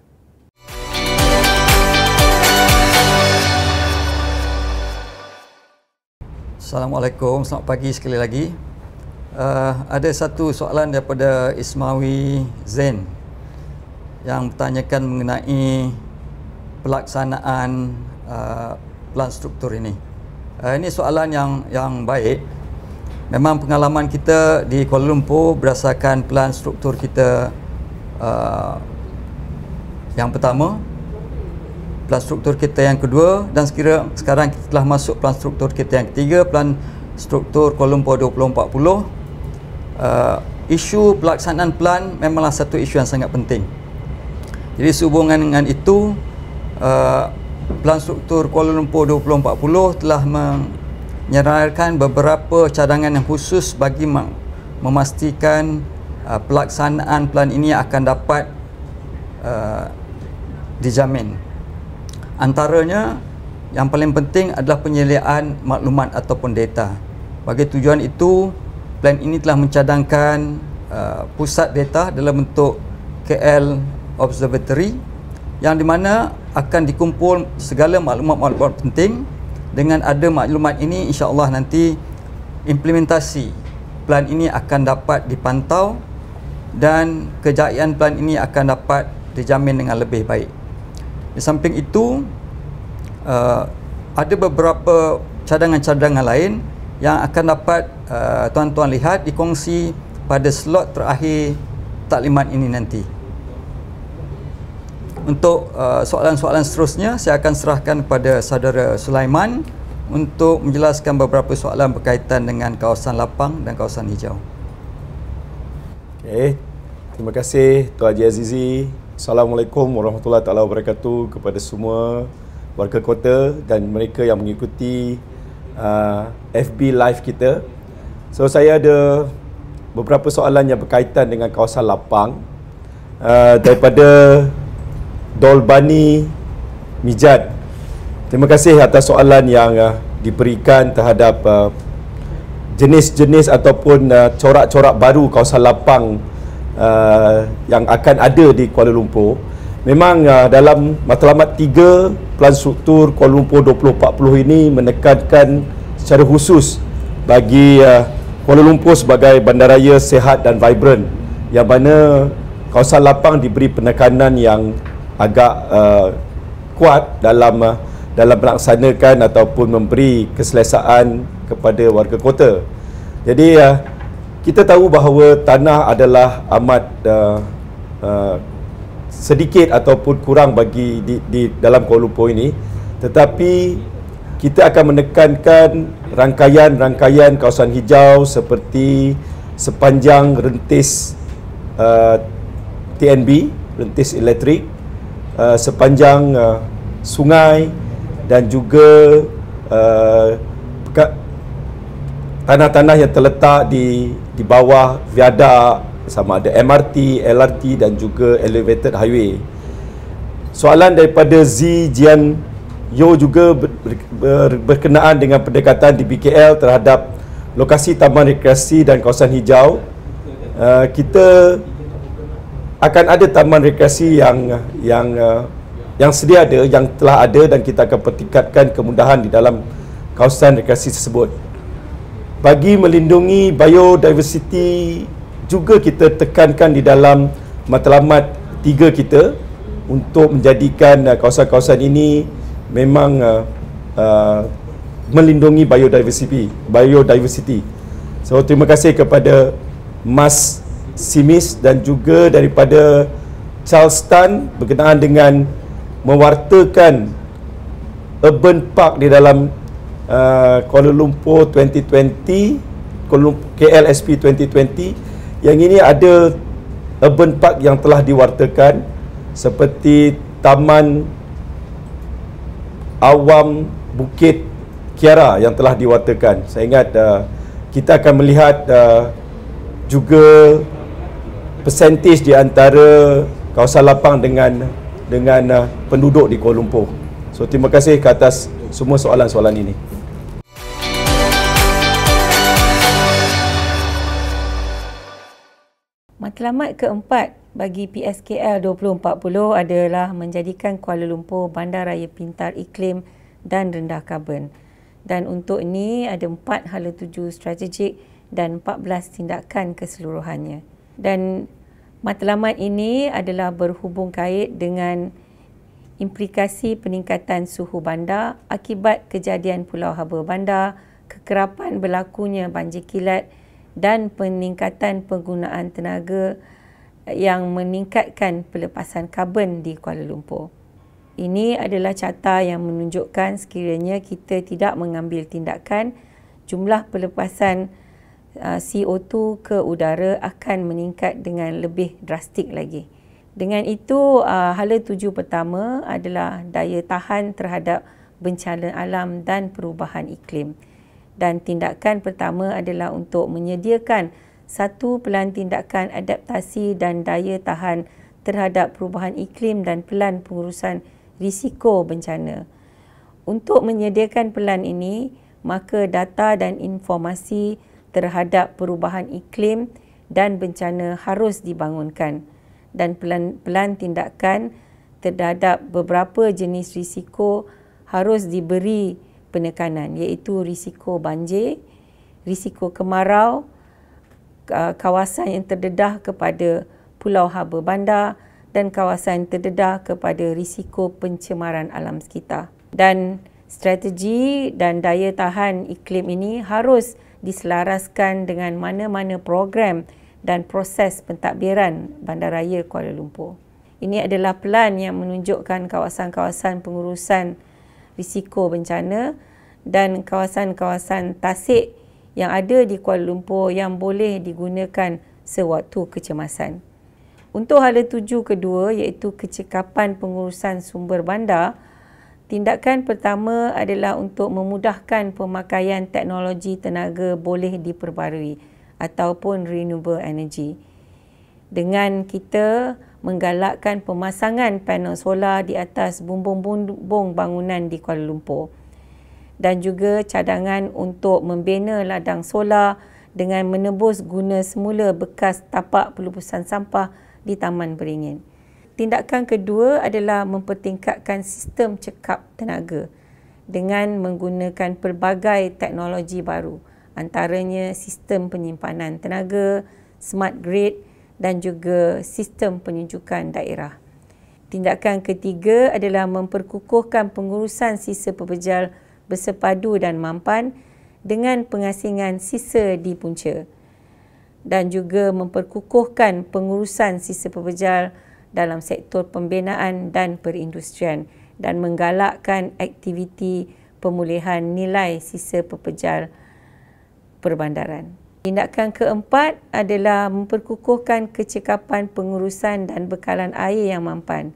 Speaker 4: Assalamualaikum, selamat pagi sekali lagi. Ada satu soalan daripada Ismawi Zain yang bertanyakan mengenai pelaksanaan plan struktur ini. Ini soalan yang baik. Memang pengalaman kita di Kuala Lumpur berdasarkan plan struktur kita yang pertama, plan struktur kita yang kedua, dan sekarang kita telah masuk plan struktur kita yang ketiga, plan struktur Kuala Lumpur 2040. Isu pelaksanaan plan memanglah satu isu yang sangat penting. Jadi sehubungan dengan itu, plan struktur Kuala Lumpur 2040 telah menyerahkan beberapa cadangan yang khusus bagi memastikan pelaksanaan plan ini akan dapat dijamin. Antaranya yang paling penting adalah penyediaan maklumat ataupun data. Bagi tujuan itu, plan ini telah mencadangkan pusat data dalam bentuk KL Observatory, yang di mana akan dikumpul segala maklumat-maklumat penting. Dengan ada maklumat ini, insya-Allah nanti implementasi plan ini akan dapat dipantau dan kejayaan plan ini akan dapat dijamin dengan lebih baik. Di samping itu, ada beberapa cadangan-cadangan lain yang akan dapat tuan-tuan lihat dikongsi pada slot terakhir taklimat ini nanti. Untuk soalan-soalan seterusnya, saya akan serahkan kepada saudara Sulaiman untuk menjelaskan beberapa soalan berkaitan dengan kawasan lapang dan kawasan hijau.
Speaker 5: Okay. Terima kasih Tuan Haji Azizi. Assalamualaikum warahmatullahi taala wabarakatuh kepada semua warga kota dan mereka yang mengikuti FB Live kita. So saya ada beberapa soalan yang berkaitan dengan kawasan lapang daripada Dolbani Mijad. Terima kasih atas soalan yang diberikan terhadap jenis-jenis ataupun corak-corak baru kawasan lapang yang akan ada di Kuala Lumpur. memang dalam matlamat 3 Plan Struktur Kuala Lumpur 2040 ini menekankan secara khusus bagi Kuala Lumpur sebagai bandaraya sihat dan vibrant, yang mana kawasan lapang diberi penekanan yang agak kuat dalam melaksanakan ataupun memberi keselesaan kepada warga kota. Jadi kita tahu bahawa tanah adalah amat sedikit ataupun kurang bagi di dalam Kuala Lumpur ini, tetapi kita akan menekankan rangkaian kawasan hijau seperti sepanjang rentis TNB, rentis elektrik, sepanjang sungai dan juga tanah-tanah yang terletak di bawah viadak, sama ada MRT, LRT dan juga elevated highway. Soalan daripada Z Jian Yo juga berkenaan dengan pendekatan di BKL terhadap lokasi taman rekreasi dan kawasan hijau. Kita akan ada taman rekreasi yang sedia ada, yang telah ada, dan kita akan pertingkatkan kemudahan di dalam kawasan rekreasi tersebut. Bagi melindungi biodiversity juga kita tekankan di dalam matlamat 3 kita untuk menjadikan kawasan-kawasan ini memang melindungi biodiversity. So terima kasih kepada Mas Simis dan juga daripada Charles Tan berkenaan dengan mewartakan urban park di dalam Kuala Lumpur 2020, KLSP 2020. Yang ini ada urban park yang telah diwartakan seperti Taman Awam Bukit Kiara yang telah diwartakan. Saya ingat kita akan melihat juga persentage di antara kawasan lapang dengan penduduk di Kuala Lumpur. So terima kasih ke atas semua soalan-soalan ini.
Speaker 3: Matlamat keempat bagi PSKL 2040 adalah menjadikan Kuala Lumpur bandaraya pintar iklim dan rendah karbon. Dan untuk ini ada 4 hala tuju strategik dan 14 tindakan keseluruhannya. Dan matlamat ini adalah berhubung kait dengan implikasi peningkatan suhu bandar akibat kejadian Pulau Haba Bandar, kekerapan berlakunya banjir kilat dan peningkatan penggunaan tenaga yang meningkatkan pelepasan karbon di Kuala Lumpur. Ini adalah carta yang menunjukkan sekiranya kita tidak mengambil tindakan, jumlah pelepasan CO2 ke udara akan meningkat dengan lebih drastik lagi. Dengan itu, hala tuju pertama adalah daya tahan terhadap bencana alam dan perubahan iklim. Dan tindakan pertama adalah untuk menyediakan satu pelan tindakan adaptasi dan daya tahan terhadap perubahan iklim dan pelan pengurusan risiko bencana. Untuk menyediakan pelan ini, maka data dan informasi terhadap perubahan iklim dan bencana harus dibangunkan, dan pelan tindakan terhadap beberapa jenis risiko harus diberi penekanan, iaitu risiko banjir, risiko kemarau, kawasan yang terdedah kepada Pulau Haba Bandar dan kawasan terdedah kepada risiko pencemaran alam sekitar. Dan strategi dan daya tahan iklim ini harus diselaraskan dengan mana-mana program dan proses pentadbiran Bandaraya Kuala Lumpur. Ini adalah pelan yang menunjukkan kawasan-kawasan pengurusan risiko bencana dan kawasan-kawasan tasik yang ada di Kuala Lumpur yang boleh digunakan sewaktu kecemasan. Untuk hala tuju kedua, iaitu kecekapan pengurusan sumber bandar, tindakan pertama adalah untuk memudahkan pemakaian teknologi tenaga boleh diperbarui ataupun renewable energy. Dengan kita menggalakkan pemasangan panel solar di atas bumbung-bumbung bangunan di Kuala Lumpur, dan juga cadangan untuk membina ladang solar dengan menebus guna semula bekas tapak pelebusan sampah di Taman Beringin. Tindakan kedua adalah mempertingkatkan sistem cekap tenaga dengan menggunakan pelbagai teknologi baru, antaranya sistem penyimpanan tenaga, smart grid dan juga sistem penunjukan daerah. Tindakan ketiga adalah memperkukuhkan pengurusan sisa pepejal bersepadu dan mampan dengan pengasingan sisa di punca, dan juga memperkukuhkan pengurusan sisa pepejal dalam sektor pembinaan dan perindustrian dan menggalakkan aktiviti pemulihan nilai sisa pepejal perbandaran. Tindakan keempat adalah memperkukuhkan kecekapan pengurusan dan bekalan air yang mampan.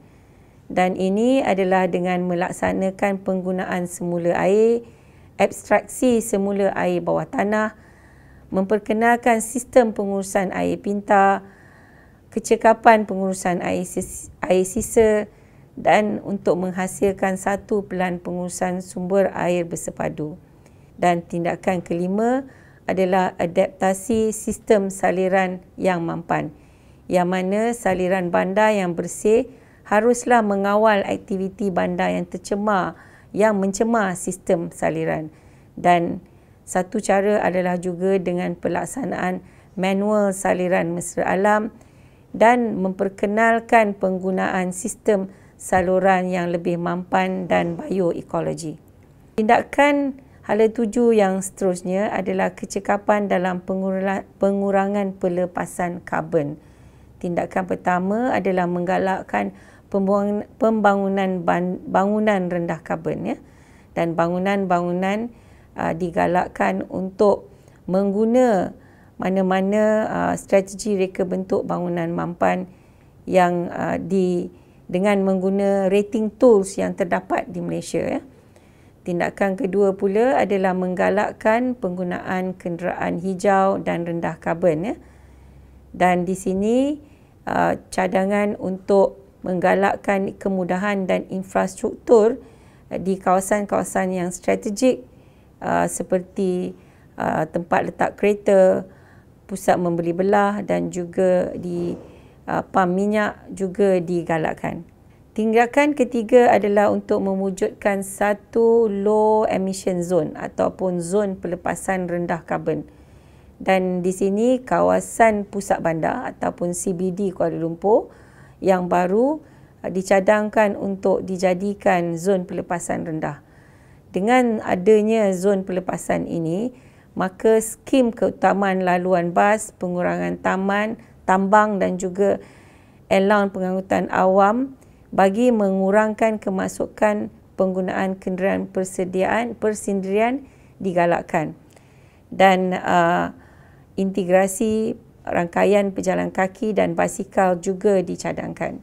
Speaker 3: Dan ini adalah dengan melaksanakan penggunaan semula air, abstraksi semula air bawah tanah, memperkenalkan sistem pengurusan air pintar, kecekapan pengurusan air sisa dan untuk menghasilkan satu pelan pengurusan sumber air bersepadu. Dan tindakan kelima adalah adaptasi sistem saliran yang mampan, yang mana saliran bandar yang bersih haruslah mengawal aktiviti bandar yang tercemar yang mencemar sistem saliran. Dan satu cara adalah juga dengan pelaksanaan manual saliran mesra alam dan memperkenalkan penggunaan sistem saluran yang lebih mampan dan bioekologi. Tindakan hala tuju yang seterusnya adalah kecekapan dalam pengurangan pelepasan karbon. Tindakan pertama adalah menggalakkan pembangunan bangunan rendah karbon, dan bangunan-bangunan digalakkan untuk mengguna mana-mana strategi reka bentuk bangunan mampan yang dengan mengguna rating tools yang terdapat di Malaysia. Tindakan kedua pula adalah menggalakkan penggunaan kenderaan hijau dan rendah karbon. Dan di sini cadangan untuk menggalakkan kemudahan dan infrastruktur di kawasan-kawasan yang strategik seperti tempat letak kereta, pusat membeli belah dan juga di pam minyak juga digalakkan. Tindakan ketiga adalah untuk mewujudkan satu low emission zone ataupun zon pelepasan rendah karbon. Dan di sini kawasan pusat bandar ataupun CBD Kuala Lumpur yang baru dicadangkan untuk dijadikan zon pelepasan rendah. Dengan adanya zon pelepasan ini, maka skim keutamaan laluan bas, pengurangan tambang dan juga allowance pengangkutan awam bagi mengurangkan kemasukan penggunaan kenderaan persendirian digalakkan. Dan integrasi rangkaian pejalan kaki dan basikal juga dicadangkan.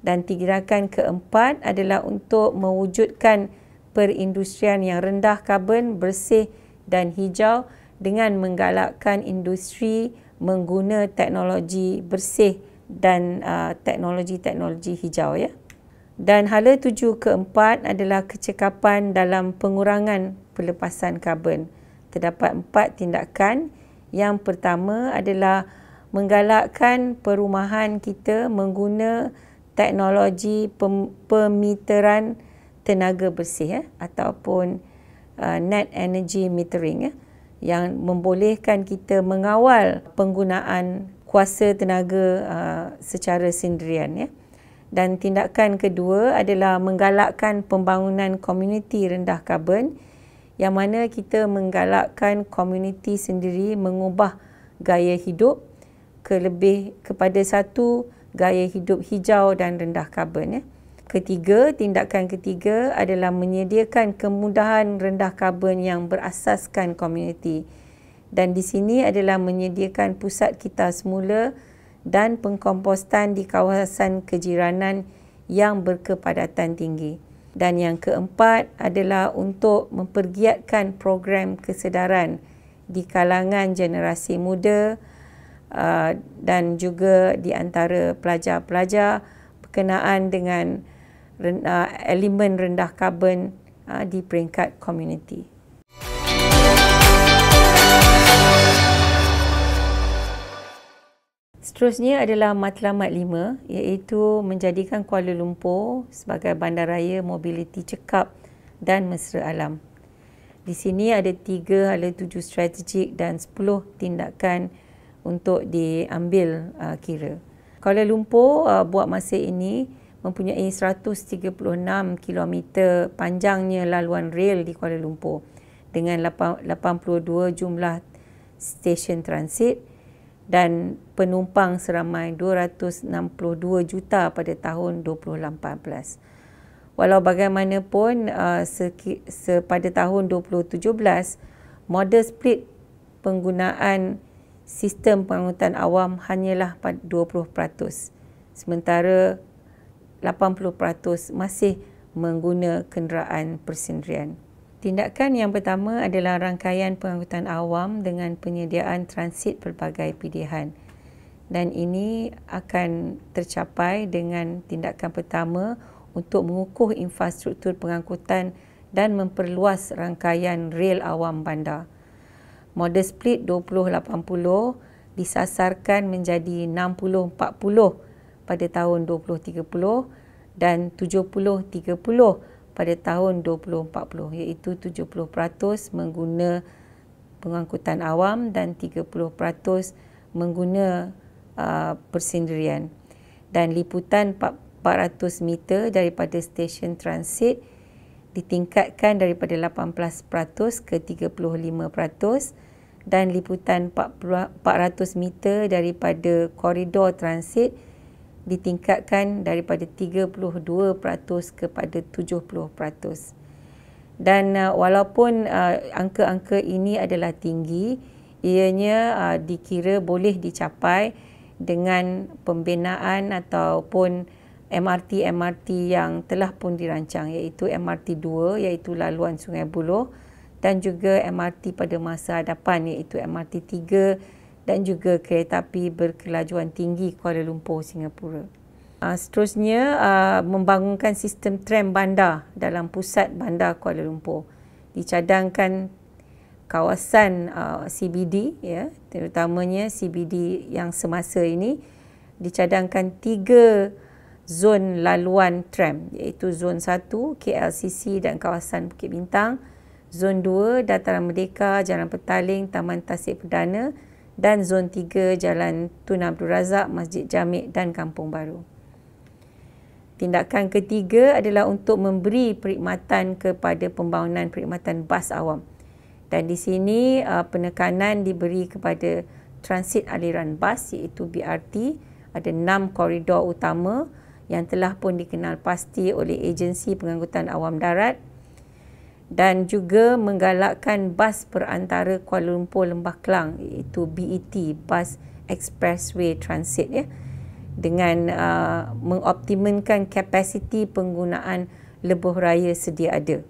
Speaker 3: Dan tindakan keempat adalah untuk mewujudkan perindustrian yang rendah karbon, bersih dan hijau dengan menggalakkan industri mengguna teknologi bersih dan teknologi-teknologi hijau. Dan hala tuju keempat adalah kecekapan dalam pengurangan pelepasan karbon. Terdapat 4 tindakan. Yang pertama adalah menggalakkan perumahan kita mengguna teknologi pemeteran tenaga bersih ataupun net energy metering yang membolehkan kita mengawal penggunaan kuasa tenaga secara sendirian. Dan tindakan kedua adalah menggalakkan pembangunan komuniti rendah karbon, yang mana kita menggalakkan komuniti sendiri mengubah gaya hidup kepada satu gaya hidup hijau dan rendah karbon. Tindakan ketiga adalah menyediakan kemudahan rendah karbon yang berasaskan komuniti. Dan di sini adalah menyediakan pusat kita semula dan pengkompostan di kawasan kejiranan yang berkepadatan tinggi. Dan yang keempat adalah untuk mempergiatkan program kesedaran di kalangan generasi muda dan juga di antara pelajar-pelajar berkenaan dengan elemen rendah karbon di peringkat komuniti. Seterusnya adalah matlamat 5, iaitu menjadikan Kuala Lumpur sebagai bandaraya mobiliti cekap dan mesra alam. Di sini ada 3 hala tuju strategik dan 10 tindakan untuk diambil kira. Kuala Lumpur buat masa ini mempunyai 136 km panjangnya laluan rel di Kuala Lumpur dengan 82 jumlah stesen transit dan penumpang seramai 262 juta pada tahun 2018. Walau bagaimanapun, pada tahun 2017, model split penggunaan sistem pengangkutan awam hanyalah 20%, sementara 80% masih mengguna kenderaan persendirian. Tindakan yang pertama adalah rangkaian pengangkutan awam dengan penyediaan transit pelbagai pilihan. Dan ini akan tercapai dengan tindakan pertama untuk mengukuh infrastruktur pengangkutan dan memperluas rangkaian rel awam bandar. Model split 2080 disasarkan menjadi 60-40 pada tahun 2030 dan 70-30 pada tahun 2040, iaitu 70% mengguna pengangkutan awam dan 30% mengguna persendirian. Dan liputan 400 meter daripada stesen transit ditingkatkan daripada 18% ke 35% dan liputan 400 meter daripada koridor transit ditingkatkan daripada 32% kepada 70%. Dan walaupun angka-angka ini adalah tinggi, ianya dikira boleh dicapai dengan pembinaan ataupun MRT yang telah pun dirancang, iaitu MRT 2 iaitu laluan Sungai Buloh dan juga MRT pada masa hadapan iaitu MRT 3 dan juga kereta api berkelajuan tinggi Kuala Lumpur, Singapura. Seterusnya, membangunkan sistem tram bandar dalam pusat bandar Kuala Lumpur. Dicadangkan kawasan CBD, terutamanya CBD yang semasa ini, dicadangkan 3 zon laluan tram, iaitu zon 1 KLCC dan kawasan Bukit Bintang, zon 2 Dataran Merdeka, Jalan Petaling, Taman Tasik Perdana, dan zon 3 Jalan Tun Abdul Razak, Masjid Jamik dan Kampung Baru. Tindakan ketiga adalah untuk memberi perkhidmatan kepada pembangunan perkhidmatan bas awam. Dan di sini penekanan diberi kepada transit aliran bas iaitu BRT. Ada 6 koridor utama yang telah pun dikenal pasti oleh Agensi Pengangkutan Awam Darat dan juga menggalakkan bas perantara Kuala Lumpur Lembah Kelang iaitu BET, Bus Expressway Transit dengan mengoptimalkan kapasiti penggunaan lebuh raya sedia ada.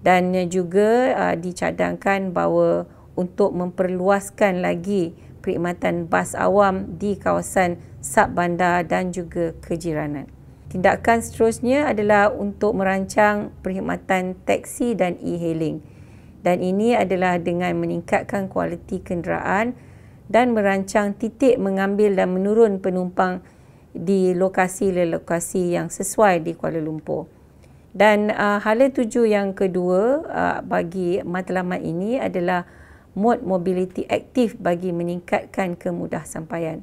Speaker 3: Dan juga dicadangkan bahawa untuk memperluaskan lagi perkhidmatan bas awam di kawasan sub-bandar dan juga kejiranan. Tindakan seterusnya adalah untuk merancang perkhidmatan taksi dan e-hailing. Dan ini adalah dengan meningkatkan kualiti kenderaan dan merancang titik mengambil dan menurun penumpang di lokasi-lokasi yang sesuai di Kuala Lumpur. Dan hala tuju yang kedua bagi matlamat ini adalah mod mobiliti aktif bagi meningkatkan kemudahansampaian.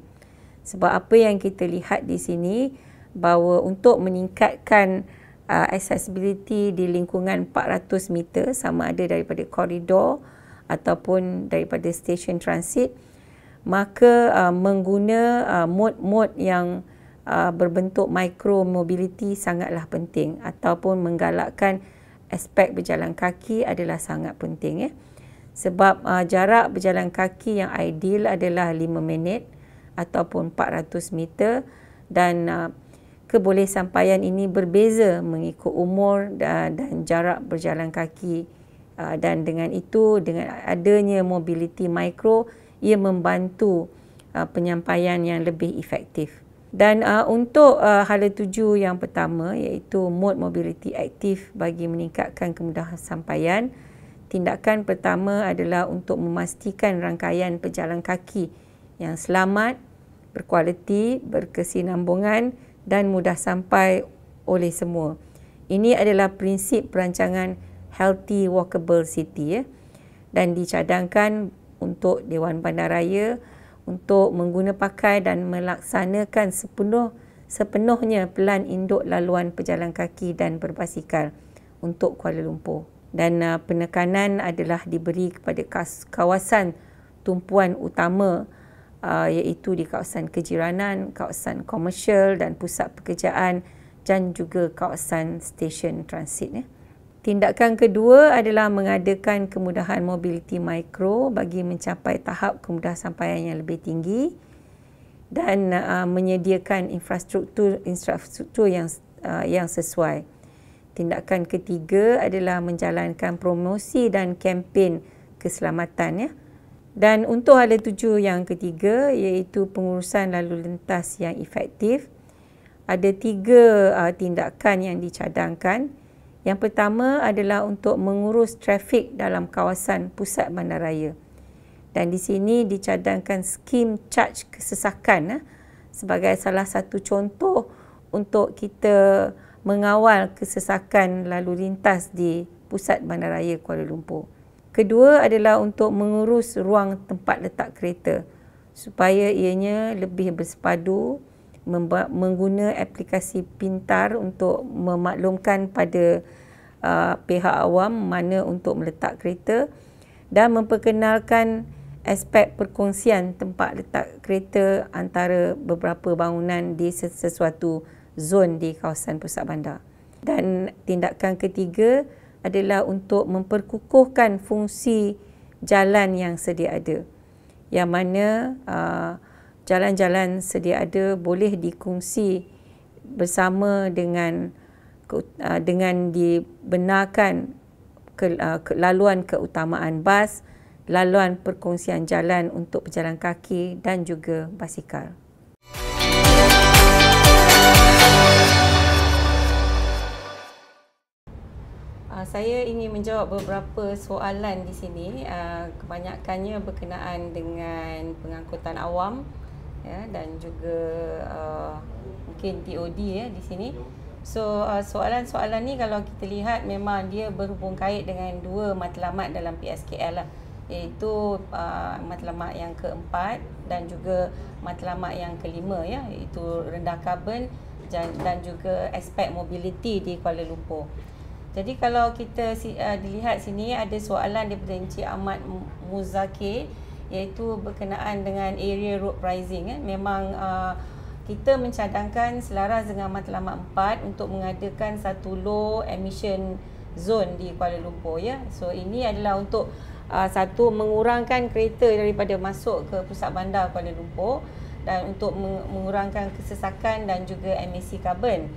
Speaker 3: Sebab apa yang kita lihat di sini, bahawa untuk meningkatkan accessibility di lingkungan 400 meter sama ada daripada koridor ataupun daripada stesen transit, maka mengguna mod-mod yang berbentuk micro mobility sangatlah penting ataupun menggalakkan aspek berjalan kaki adalah sangat penting sebab jarak berjalan kaki yang ideal adalah 5 minit ataupun 400 meter dan kebolehasampaian ini berbeza mengikut umur dan jarak berjalan kaki dan dengan itu, dengan adanya mobility mikro, ia membantu penyampaian yang lebih efektif. Dan untuk hala tuju yang pertama iaitu mod mobility aktif bagi meningkatkan kemudahansampaian, tindakan pertama adalah untuk memastikan rangkaian pejalan kaki yang selamat, berkualiti, berkesinambungan dan mudah sampai oleh semua. Ini adalah prinsip perancangan Healthy Walkable City ya, dan dicadangkan untuk Dewan Bandaraya untuk mengguna pakai dan melaksanakan sepenuhnya pelan induk laluan pejalan kaki dan berbasikal untuk Kuala Lumpur. Dan penekanan adalah diberi kepada kawasan tumpuan utama iaitu di kawasan kejiranan, kawasan komersial dan pusat pekerjaan dan juga kawasan stesen transit ya. Tindakan kedua adalah mengadakan kemudahan mobiliti mikro bagi mencapai tahap kemudahansampaian yang lebih tinggi dan menyediakan infrastruktur yang sesuai. Tindakan ketiga adalah menjalankan promosi dan kempen keselamatan ya. Dan untuk hala tuju yang ketiga iaitu pengurusan lalu lintas yang efektif. Ada 3 tindakan yang dicadangkan. Yang pertama adalah untuk mengurus trafik dalam kawasan pusat bandaraya. Dan di sini dicadangkan skim charge kesesakan sebagai salah satu contoh untuk kita mengawal kesesakan lalu lintas di pusat bandaraya Kuala Lumpur. Kedua adalah untuk mengurus ruang tempat letak kereta supaya ianya lebih bersepadu, mengguna aplikasi pintar untuk memaklumkan pada pihak awam mana untuk meletak kereta dan memperkenalkan aspek perkongsian tempat letak kereta antara beberapa bangunan di sesuatu zon di kawasan pusat bandar. Dan tindakan ketiga adalah untuk memperkukuhkan fungsi jalan yang sedia ada, yang mana jalan-jalan sedia ada boleh dikongsi bersama dengan dibenarkan laluan keutamaan bas, laluan perkongsian jalan untuk pejalan kaki dan juga basikal. Saya ingin menjawab beberapa soalan di sini. Kebanyakannya berkenaan dengan pengangkutan awam ya, dan juga mungkin TOD ya di sini. So soalan-soalan ni kalau kita lihat memang dia berhubung kait dengan 2 matlamat dalam PSKL lah, iaitu matlamat yang keempat dan juga matlamat yang kelima ya, iaitu rendah karbon dan juga aspek mobility di Kuala Lumpur. Jadi kalau kita dilihat sini ada soalan daripada Encik Ahmad Muzakir iaitu berkenaan dengan area road pricing ya. Memang kita mencadangkan selaras dengan matlamat 4 untuk mengadakan satu low emission zone di Kuala Lumpur ya. So ini adalah untuk satu mengurangkan kereta daripada masuk ke pusat bandar Kuala Lumpur dan untuk mengurangkan kesesakan dan juga emisi karbon.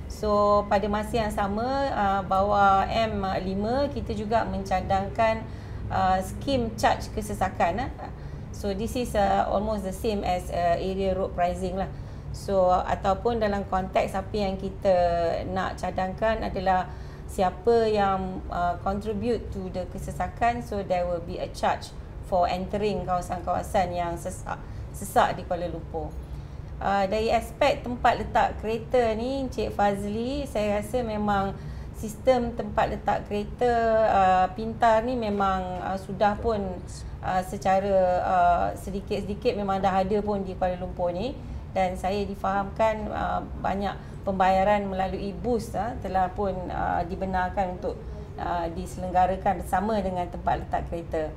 Speaker 3: So pada masa yang sama bawah M5 kita juga mencadangkan skim charge kesesakan. So this is almost the same as area road pricing lah. So ataupun dalam konteks apa yang kita nak cadangkan adalah siapa yang contribute to the kesesakan, so there will be a charge for entering kawasan-kawasan yang sesak di Kuala Lumpur. Dari aspek tempat letak kereta ni Encik Fazli, saya rasa memang sistem tempat letak kereta pintar ni memang sudah pun secara sedikit-sedikit memang dah ada pun di Kuala Lumpur ni. Dan saya difahamkan banyak pembayaran melalui bus telah pun dibenarkan untuk diselenggarakan bersama dengan tempat letak kereta.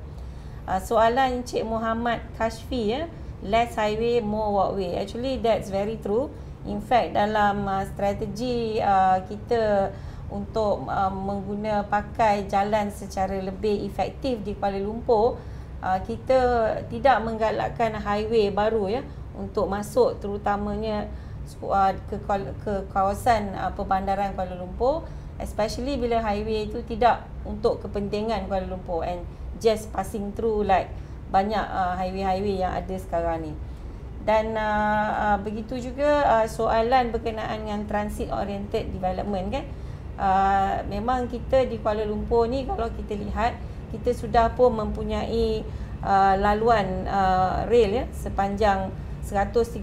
Speaker 3: Soalan Encik Muhammad Kashfi ya, less highway, more walkway. Actually that's very true. In fact dalam strategi kita untuk mengguna pakai jalan secara lebih efektif di Kuala Lumpur, kita tidak menggalakkan highway baru ya untuk masuk terutamanya ke kawasan perbandaran Kuala Lumpur, especially bila highway itu tidak untuk kepentingan Kuala Lumpur and just passing through like banyak highway-highway yang ada sekarang ni. Dan begitu juga soalan berkenaan dengan transit oriented development kan. Memang kita di Kuala Lumpur ni kalau kita lihat, kita sudah pun mempunyai laluan rail ya sepanjang 136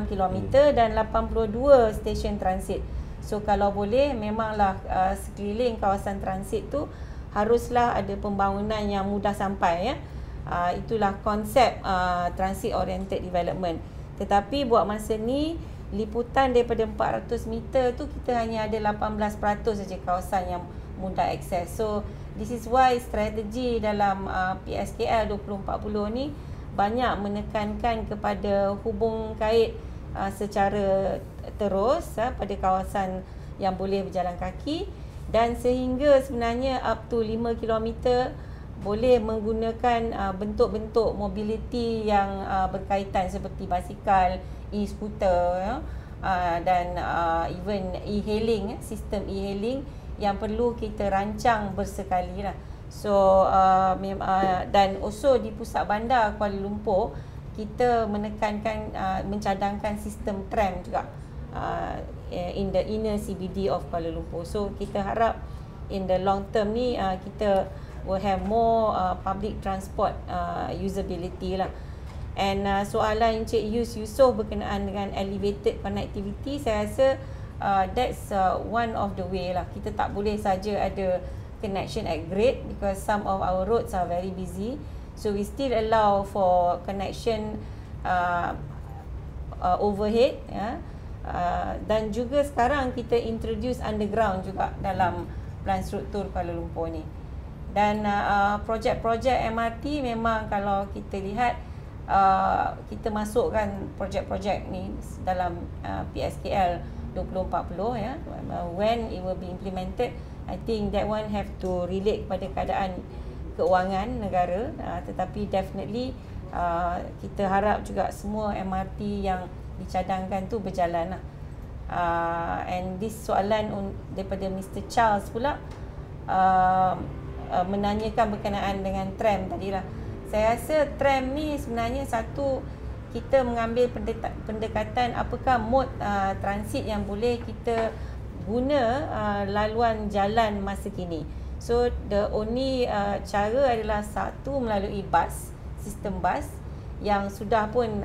Speaker 3: km dan 82 stesen transit. So kalau boleh memanglah sekeliling kawasan transit tu haruslah ada pembangunan yang mudah sampai, ya. Itulah konsep transit oriented development. Tetapi buat masa ni liputan daripada 400 meter tu kita hanya ada 18% saja kawasan yang mudah akses. So this is why strategi dalam PSKL 2040 ni banyak menekankan kepada hubung kait secara terus pada kawasan yang boleh berjalan kaki, dan sehingga sebenarnya up to 5 km boleh menggunakan bentuk-bentuk mobility yang berkaitan seperti basikal, e-scooter, dan even e-hailing, sistem e-hailing yang perlu kita rancang bersekali lah. So dan also di pusat bandar Kuala Lumpur kita menekankan mencadangkan sistem tram juga in the inner CBD of Kuala Lumpur. So kita harap in the long term ni kita will have more public transport usability lah. And soalan Encik Yusof berkenaan dengan elevated connectivity, saya rasa that's one of the way lah. Kita tak boleh saja ada connection at grade because some of our roads are very busy. So we still allow for connection overhead, ya. Dan juga sekarang kita introduce underground juga dalam plan struktur Kuala Lumpur ni. Dan projek-projek MRT memang kalau kita lihat kita masukkan projek-projek ni dalam PSKL 2040, ya. When it will be implemented, I think that one have to relate kepada keadaan keuangan negara, tetapi definitely kita harap juga semua MRT yang dicadangkan tu berjalan lah. And this soalan daripada Mr. Charles pula menanyakan berkenaan dengan tram tadi lah. Saya rasa tram ni sebenarnya satu, kita mengambil pendekatan apakah mode transit yang boleh kita guna laluan jalan masa kini. So the only cara adalah satu melalui bus, sistem bus yang sudah pun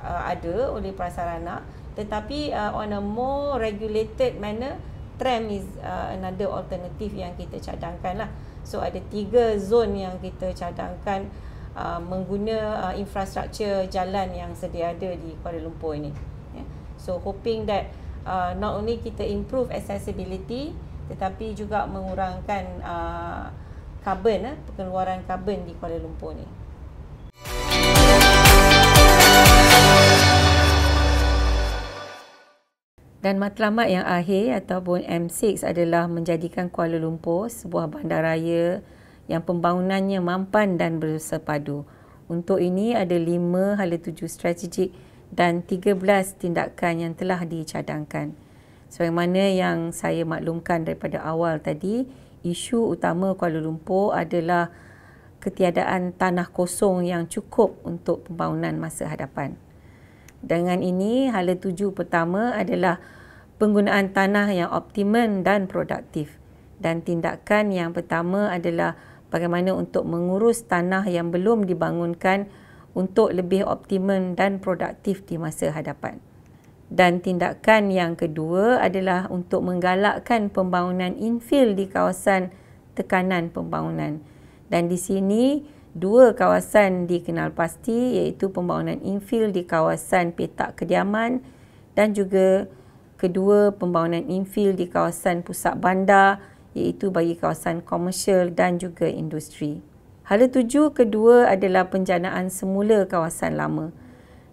Speaker 3: ada oleh prasarana, tetapi on a more regulated manner, tram is another alternative yang kita cadangkan lah. So ada 3 zon yang kita cadangkan mengguna infrastruktur jalan yang sedia ada di Kuala Lumpur ini. So hoping that not only kita improve accessibility tetapi juga mengurangkan carbon, pengeluaran carbon di Kuala Lumpur ni. Dan matlamat yang akhir ataupun M6 adalah menjadikan Kuala Lumpur sebuah bandaraya yang pembangunannya mampan dan bersepadu. Untuk ini ada 5 hala tuju strategik dan 13 tindakan yang telah dicadangkan. Sebagaimana yang saya maklumkan daripada awal tadi, isu utama Kuala Lumpur adalah ketiadaan tanah kosong yang cukup untuk pembangunan masa hadapan. Dengan ini, hala tuju pertama adalah penggunaan tanah yang optimum dan produktif. Dan tindakan yang pertama adalah bagaimana untuk mengurus tanah yang belum dibangunkan untuk lebih optimum dan produktif di masa hadapan. Dan tindakan yang kedua adalah untuk menggalakkan pembangunan infill di kawasan tekanan pembangunan. Dan di sini 2 kawasan dikenal pasti, iaitu pembangunan infill di kawasan petak kediaman dan juga kedua pembangunan infill di kawasan pusat bandar, iaitu bagi kawasan komersial dan juga industri. Hala tuju kedua adalah penjanaan semula kawasan lama.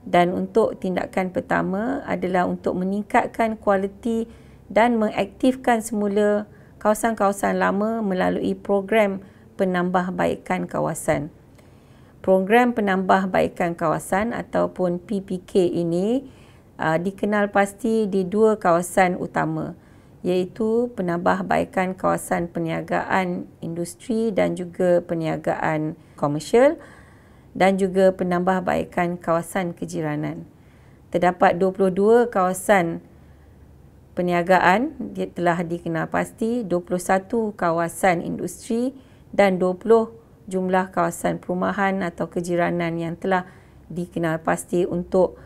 Speaker 3: Dan untuk tindakan pertama adalah untuk meningkatkan kualiti dan mengaktifkan semula kawasan-kawasan lama melalui program penambahbaikan kawasan. Program penambahbaikan kawasan ataupun PPK ini dikenal pasti di 2 kawasan utama, iaitu penambahbaikan kawasan perniagaan industri dan juga perniagaan komersial dan juga penambahbaikan kawasan kejiranan. Terdapat 22 kawasan perniagaan telah dikenal pasti, 21 kawasan industri dan 20 jumlah kawasan perumahan atau kejiranan yang telah dikenal pasti untuk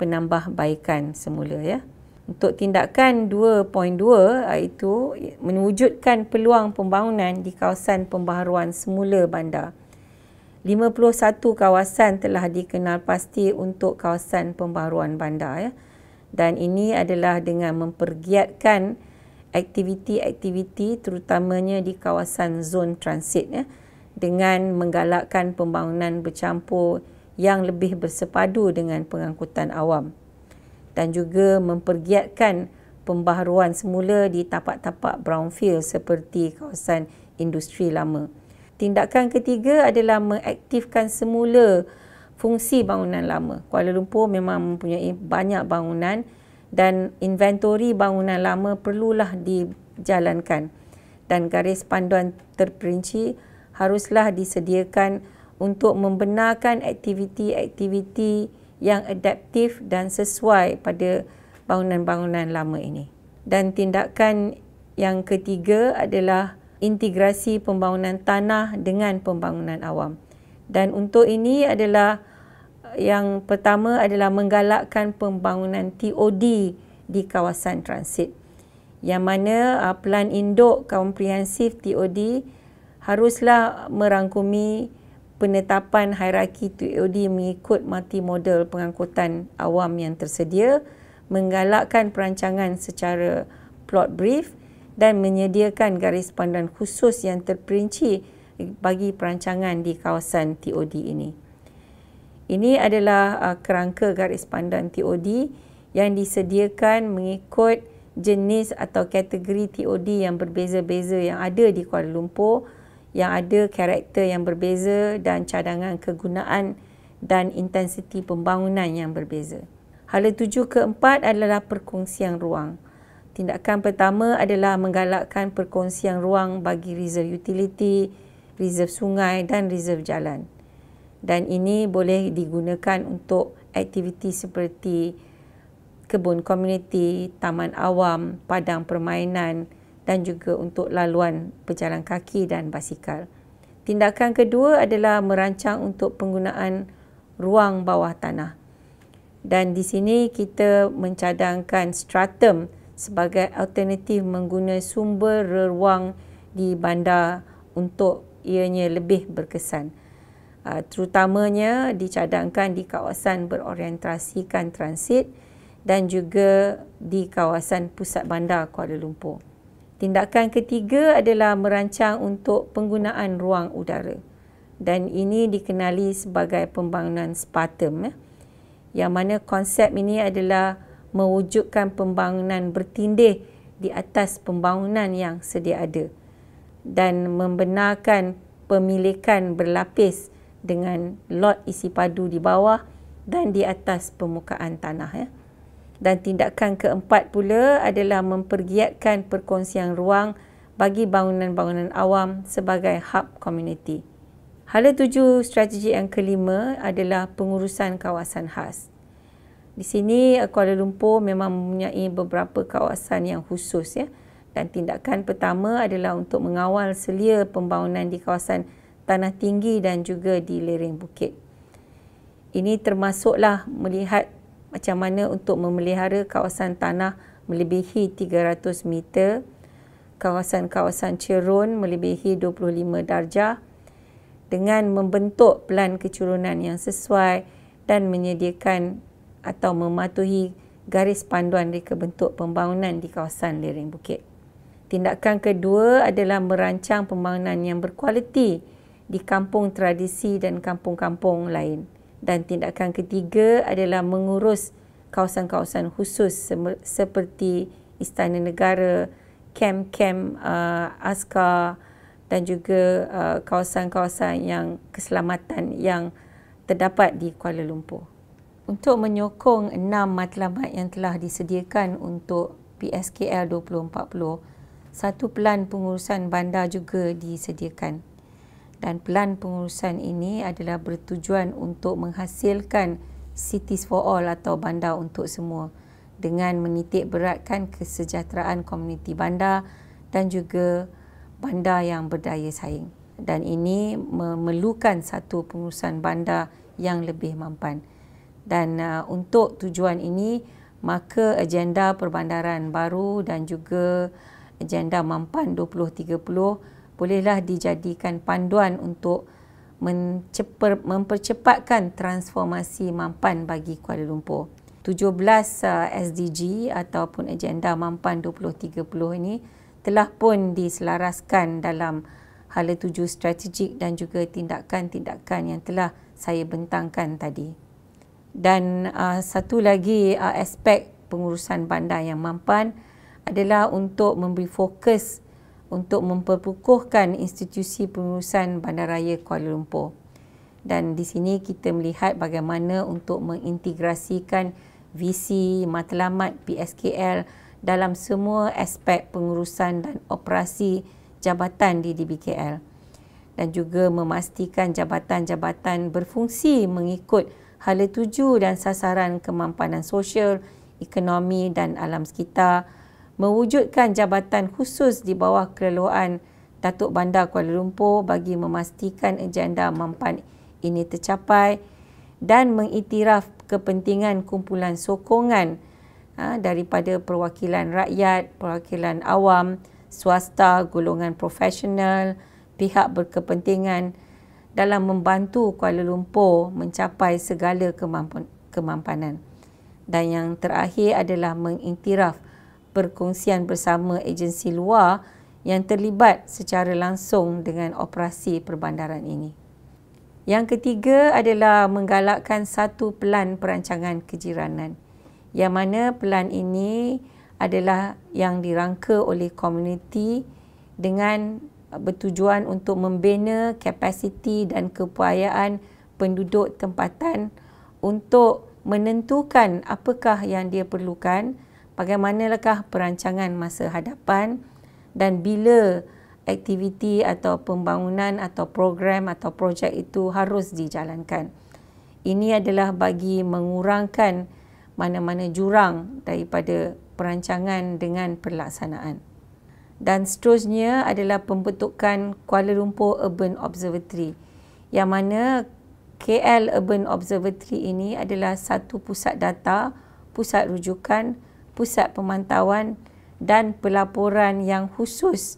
Speaker 3: penambahbaikan semula ya. Untuk tindakan 2.2 iaitu mewujudkan peluang pembangunan di kawasan pembaharuan semula bandar. 51 kawasan telah dikenal pasti untuk kawasan pembaharuan bandar ya. Dan ini adalah dengan mempergiatkan aktiviti-aktiviti terutamanya di kawasan zon transit ya, dengan menggalakkan pembangunan bercampur yang lebih bersepadu dengan pengangkutan awam, dan juga mempergiatkan pembaharuan semula di tapak-tapak brownfield seperti kawasan industri lama. Tindakan ketiga adalah mengaktifkan semula fungsi bangunan lama. Kuala Lumpur memang mempunyai banyak bangunan dan inventori bangunan lama perlulah dijalankan, dan garis panduan terperinci haruslah disediakan untuk membenarkan aktiviti-aktiviti yang adaptif dan sesuai pada bangunan-bangunan lama ini. Dan tindakan yang ketiga adalah integrasi pembangunan tanah dengan pembangunan awam. Dan untuk ini adalah yang pertama adalah menggalakkan pembangunan TOD di kawasan transit, yang mana Pelan Induk Komprehensif TOD haruslah merangkumi penetapan hierarki TOD mengikut multimodal pengangkutan awam yang tersedia, menggalakkan perancangan secara plot brief dan menyediakan garis panduan khusus yang terperinci bagi perancangan di kawasan TOD ini. Ini adalah kerangka garis panduan TOD yang disediakan mengikut jenis atau kategori TOD yang berbeza-beza yang ada di Kuala Lumpur, yang ada karakter yang berbeza dan cadangan kegunaan dan intensiti pembangunan yang berbeza. Hala tuju keempat adalah perkongsian ruang. Tindakan pertama adalah menggalakkan perkongsian ruang bagi reserve utility, reserve sungai dan reserve jalan. Dan ini boleh digunakan untuk aktiviti seperti kebun komuniti, taman awam, padang permainan dan juga untuk laluan berjalan kaki dan basikal. Tindakan kedua adalah merancang untuk penggunaan ruang bawah tanah. Dan di sini kita mencadangkan stratum sebagai alternatif menggunakan sumber ruang di bandar untuk ianya lebih berkesan. Terutamanya dicadangkan di kawasan berorientasikan transit dan juga di kawasan pusat bandar Kuala Lumpur. Tindakan ketiga adalah merancang untuk penggunaan ruang udara, dan ini dikenali sebagai pembangunan Spartum, yang mana konsep ini adalah mewujudkan pembangunan bertindih di atas pembangunan yang sedia ada dan membenarkan pemilikan berlapis dengan lot isi padu di bawah dan di atas permukaan tanah. Dan tindakan keempat pula adalah mempergiatkan perkongsian ruang bagi bangunan-bangunan awam sebagai hub komuniti. Hala tuju strategi yang kelima adalah pengurusan kawasan khas. Di sini Kuala Lumpur memang mempunyai beberapa kawasan yang khusus ya. Dan tindakan pertama adalah untuk mengawal selia pembangunan di kawasan tanah tinggi dan juga di lereng bukit. Ini termasuklah melihat macam mana untuk memelihara kawasan tanah melebihi 300 meter, kawasan-kawasan cerun melebihi 25 darjah dengan membentuk pelan kecurunan yang sesuai dan menyediakan atau mematuhi garis panduan reka bentuk pembangunan di kawasan lereng bukit. Tindakan kedua adalah merancang pembangunan yang berkualiti di kampung tradisi dan kampung-kampung lain. Dan tindakan ketiga adalah mengurus kawasan-kawasan khusus seperti Istana Negara, kem-kem askar dan juga kawasan-kawasan yang keselamatan yang terdapat di Kuala Lumpur. Untuk menyokong 6 matlamat yang telah disediakan untuk PSKL 2040, satu pelan pengurusan bandar juga disediakan. Dan pelan pengurusan ini adalah bertujuan untuk menghasilkan cities for all atau bandar untuk semua dengan menitik beratkan kesejahteraan komuniti bandar dan juga bandar yang berdaya saing. Dan ini memerlukan satu pengurusan bandar yang lebih mampan. Dan untuk tujuan ini, maka agenda perbandaran baru dan juga agenda Mampan 2030 bolehlah dijadikan panduan untuk mempercepatkan transformasi Mampan bagi Kuala Lumpur. 17 SDG ataupun agenda Mampan 2030 ini telah pun diselaraskan dalam hala tuju strategik dan juga tindakan-tindakan yang telah saya bentangkan tadi. Dan satu lagi aspek pengurusan bandar yang mampan adalah untuk memberi fokus untuk memperkukuhkan institusi pengurusan bandaraya Kuala Lumpur. Dan di sini kita melihat bagaimana untuk mengintegrasikan visi matlamat PSKL dalam semua aspek pengurusan dan operasi jabatan di DBKL, dan juga memastikan jabatan-jabatan berfungsi mengikut hala tuju dan sasaran kemampanan sosial, ekonomi dan alam sekitar, mewujudkan jabatan khusus di bawah kereluan Datuk Bandar Kuala Lumpur bagi memastikan agenda Mampan ini tercapai, dan mengiktiraf kepentingan kumpulan sokongan daripada perwakilan rakyat, perwakilan awam, swasta, golongan profesional, pihak berkepentingan dalam membantu Kuala Lumpur mencapai segala kemampanan. Dan yang terakhir adalah mengiktiraf perkongsian bersama agensi luar yang terlibat secara langsung dengan operasi perbandaran ini. Yang ketiga adalah menggalakkan satu pelan perancangan kejiranan, yang mana pelan ini adalah yang dirangka oleh komuniti dengan bertujuan untuk membina kapasiti dan keupayaan penduduk tempatan untuk menentukan apakah yang dia perlukan, bagaimanakah perancangan masa hadapan, dan bila aktiviti atau pembangunan atau program atau projek itu harus dijalankan. Ini adalah bagi mengurangkan mana-mana jurang daripada perancangan dengan pelaksanaan. Dan seterusnya adalah pembentukan Kuala Lumpur Urban Observatory, yang mana KL Urban Observatory ini adalah satu pusat data, pusat rujukan, pusat pemantauan dan pelaporan yang khusus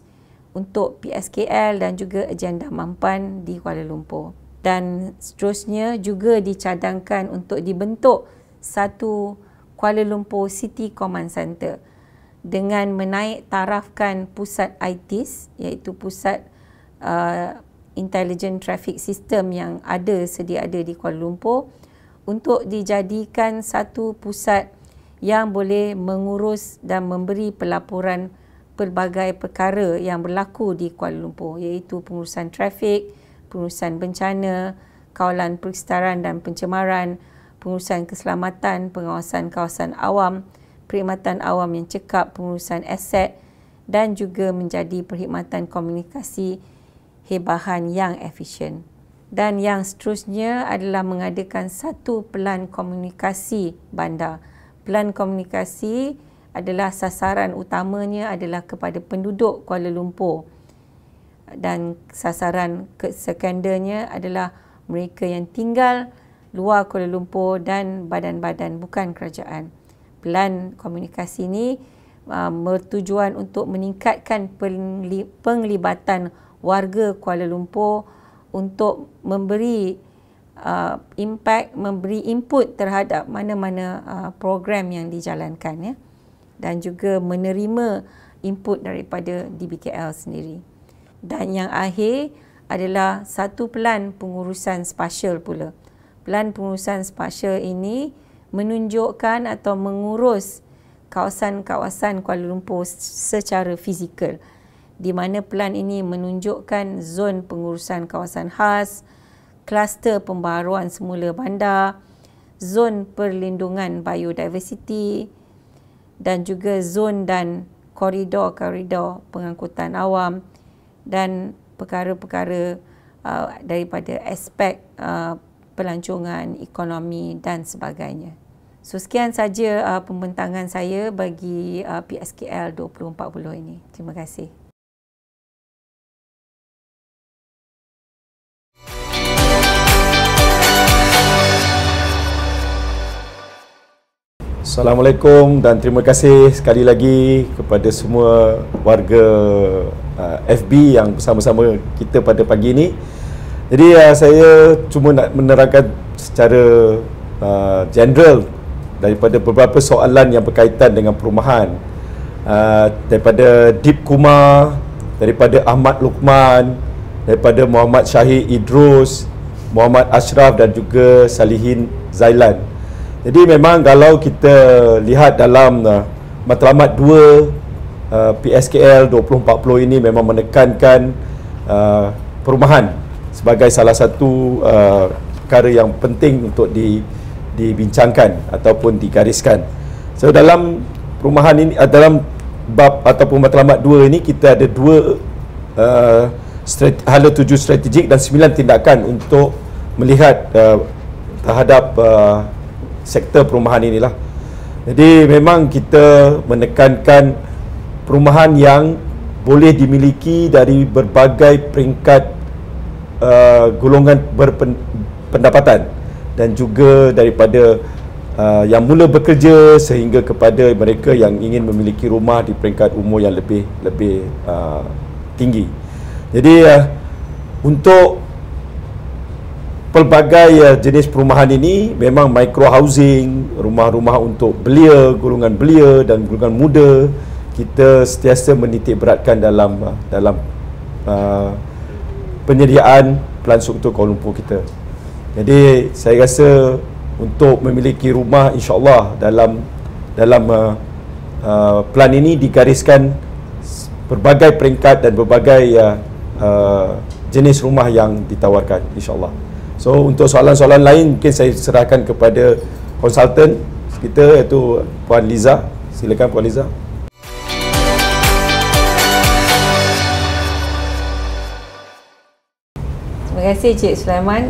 Speaker 3: untuk PSKL dan juga agenda Mampan di Kuala Lumpur. Dan seterusnya juga dicadangkan untuk dibentuk satu Kuala Lumpur City Command Center dengan menaik tarafkan pusat ITIS, iaitu pusat Intelligent Traffic System yang sedia ada di Kuala Lumpur, untuk dijadikan satu pusat yang boleh mengurus dan memberi pelaporan pelbagai perkara yang berlaku di Kuala Lumpur, iaitu pengurusan trafik, pengurusan bencana, kawalan persekitaran dan pencemaran, pengurusan keselamatan, pengawasan kawasan awam, perkhidmatan awam yang cekap, pengurusan aset, dan juga menjadi perkhidmatan komunikasi hebahan yang efisien. Dan yang seterusnya adalah mengadakan satu pelan komunikasi bandar. Pelan komunikasi adalah sasaran utamanya adalah kepada penduduk Kuala Lumpur, dan sasaran sekundernya adalah mereka yang tinggal luar Kuala Lumpur dan badan-badan bukan kerajaan. Pelan komunikasi ini bertujuan untuk meningkatkan penglibatan warga Kuala Lumpur untuk memberi impact, memberi input terhadap mana-mana program yang dijalankan, ya, dan juga menerima input daripada DBKL sendiri. Dan yang akhir adalah satu pelan pengurusan spasial pula. Pelan pengurusan spasial ini menunjukkan atau mengurus kawasan-kawasan Kuala Lumpur secara fizikal, di mana pelan ini menunjukkan zon pengurusan kawasan khas, kluster pembaharuan semula bandar, zon perlindungan biodiversiti, dan juga zon dan koridor-koridor pengangkutan awam, dan perkara-perkara daripada aspek pelancongan ekonomi dan sebagainya. So, sekian saja pembentangan saya bagi PSKL 2040 ini. Terima kasih.
Speaker 5: Assalamualaikum dan terima kasih sekali lagi kepada semua warga FB yang bersama-sama kita pada pagi ini. Jadi saya cuma nak menerangkan secara general daripada beberapa soalan yang berkaitan dengan perumahan, daripada Deep Kumar, daripada Ahmad Luqman, daripada Muhammad Syahid Idrus, Muhammad Ashraf dan juga Salihin Zailan. Jadi memang kalau kita lihat dalam matlamat 2 PSKL 2040 ini memang menekankan perumahan sebagai salah satu perkara yang penting untuk dibincangkan ataupun digariskan. So dalam perumahan ini, dalam bab ataupun matlamat 2 ini kita ada 2 hala 7 strategik dan 9 tindakan untuk melihat terhadap sektor perumahan inilah. Jadi memang kita menekankan perumahan yang boleh dimiliki dari berbagai peringkat golongan berpendapatan dan juga daripada yang mula bekerja sehingga kepada mereka yang ingin memiliki rumah di peringkat umur yang lebih tinggi. Jadi untuk pelbagai jenis perumahan ini memang micro housing, rumah-rumah untuk belia, golongan belia dan golongan muda, kita sentiasa menitik beratkan dalam penyediaan Pelan Struktur Kuala Lumpur kita. Jadi saya rasa untuk memiliki rumah, insya-Allah dalam plan ini digariskan berbagai peringkat dan berbagai jenis rumah yang ditawarkan, insya-Allah. So untuk soalan-soalan lain mungkin saya serahkan kepada konsultan kita iaitu Puan Liza. Silakan Puan Liza.
Speaker 3: Terima kasih Cik Sulaiman.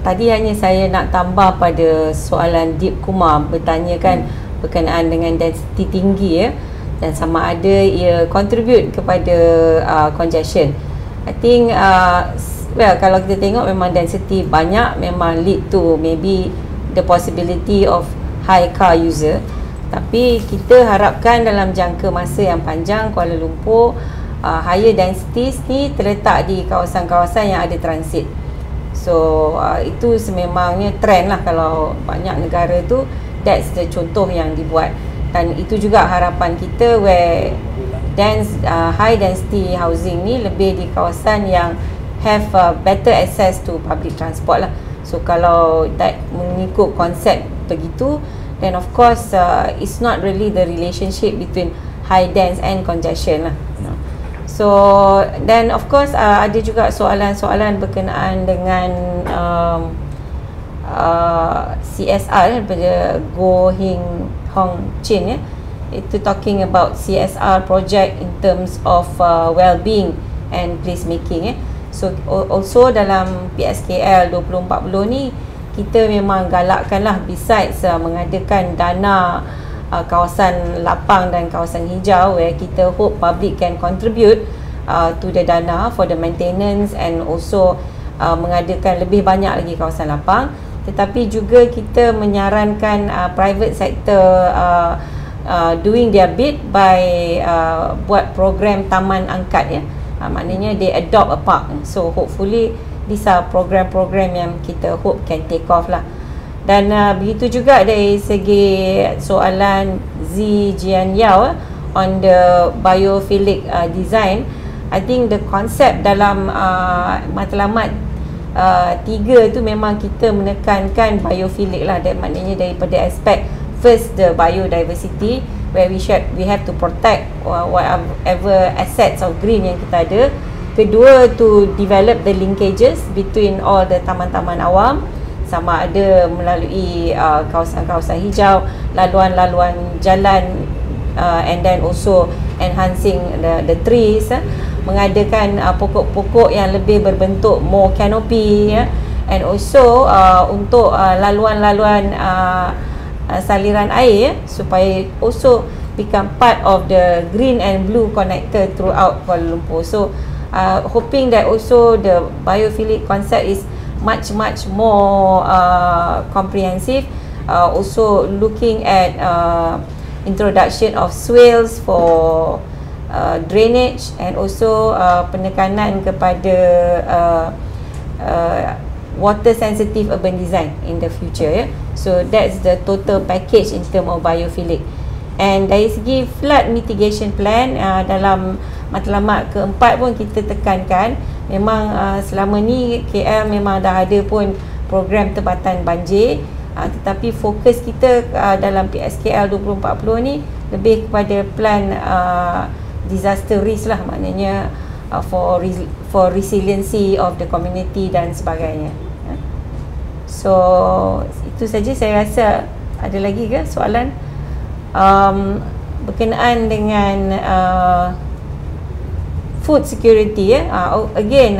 Speaker 3: Tadi hanya saya nak tambah pada soalan Deep Kumar bertanyakan berkenaan dengan density tinggi dan sama ada ia contribute kepada congestion. I think kalau kita tengok memang density banyak memang lead to maybe the possibility of high car user, tapi kita harapkan dalam jangka masa yang panjang Kuala Lumpur higher densities ni terletak di kawasan-kawasan yang ada transit. So itu sememangnya trend lah kalau banyak negara tu, that's the contoh yang dibuat, dan itu juga harapan kita where high density housing ni lebih di kawasan yang have better access to public transport lah. So kalau that mengikut konsep begitu, then of course it's not really the relationship between high dense and congestion lah. So then of course ada juga soalan-soalan berkenaan dengan CSR daripada Goh Hong Chin itu talking about CSR project in terms of well-being and placemaking So also dalam PSKL 2040 ni kita memang galakkanlah besides mengadakan dana kawasan lapang dan kawasan hijau where kita hope public can contribute to the dana for the maintenance and also mengadakan lebih banyak lagi kawasan lapang, tetapi juga kita menyarankan private sector doing their bit by buat program taman angkat maknanya they adopt a park. So hopefully these are program-program yang kita hope can take off lah. Dan begitu juga dari segi soalan Zi Jian Yao on the biophilic design. I think the concept dalam matlamat 3 tu memang kita menekankan biophilic lah, dan maknanya daripada aspek first the biodiversity where we have to protect whatever assets of green yang kita ada. Kedua, to develop the linkages between all the taman-taman awam, sama ada melalui kawasan-kawasan hijau, laluan-laluan jalan, and then also enhancing the trees, mengadakan pokok-pokok yang lebih berbentuk more canopy, and also untuk laluan-laluan saliran air supaya also become part of the green and blue connector throughout Kuala Lumpur. So hoping that also the biophilic concept is much more comprehensive also looking at introduction of swales for drainage, and also penekanan kepada water sensitive urban design in the future. So that's the total package in term of biophilic. And dari segi flood mitigation plan, dalam matlamat keempat pun kita tekankan memang selama ni KL memang dah ada pun program tempatan banjir, tetapi fokus kita dalam PSKL 2040 ni lebih kepada plan disaster risk lah, maknanya for resiliency of the community dan sebagainya. So itu saja saya rasa. Ada lagi ke soalan berkenaan dengan food security? Again,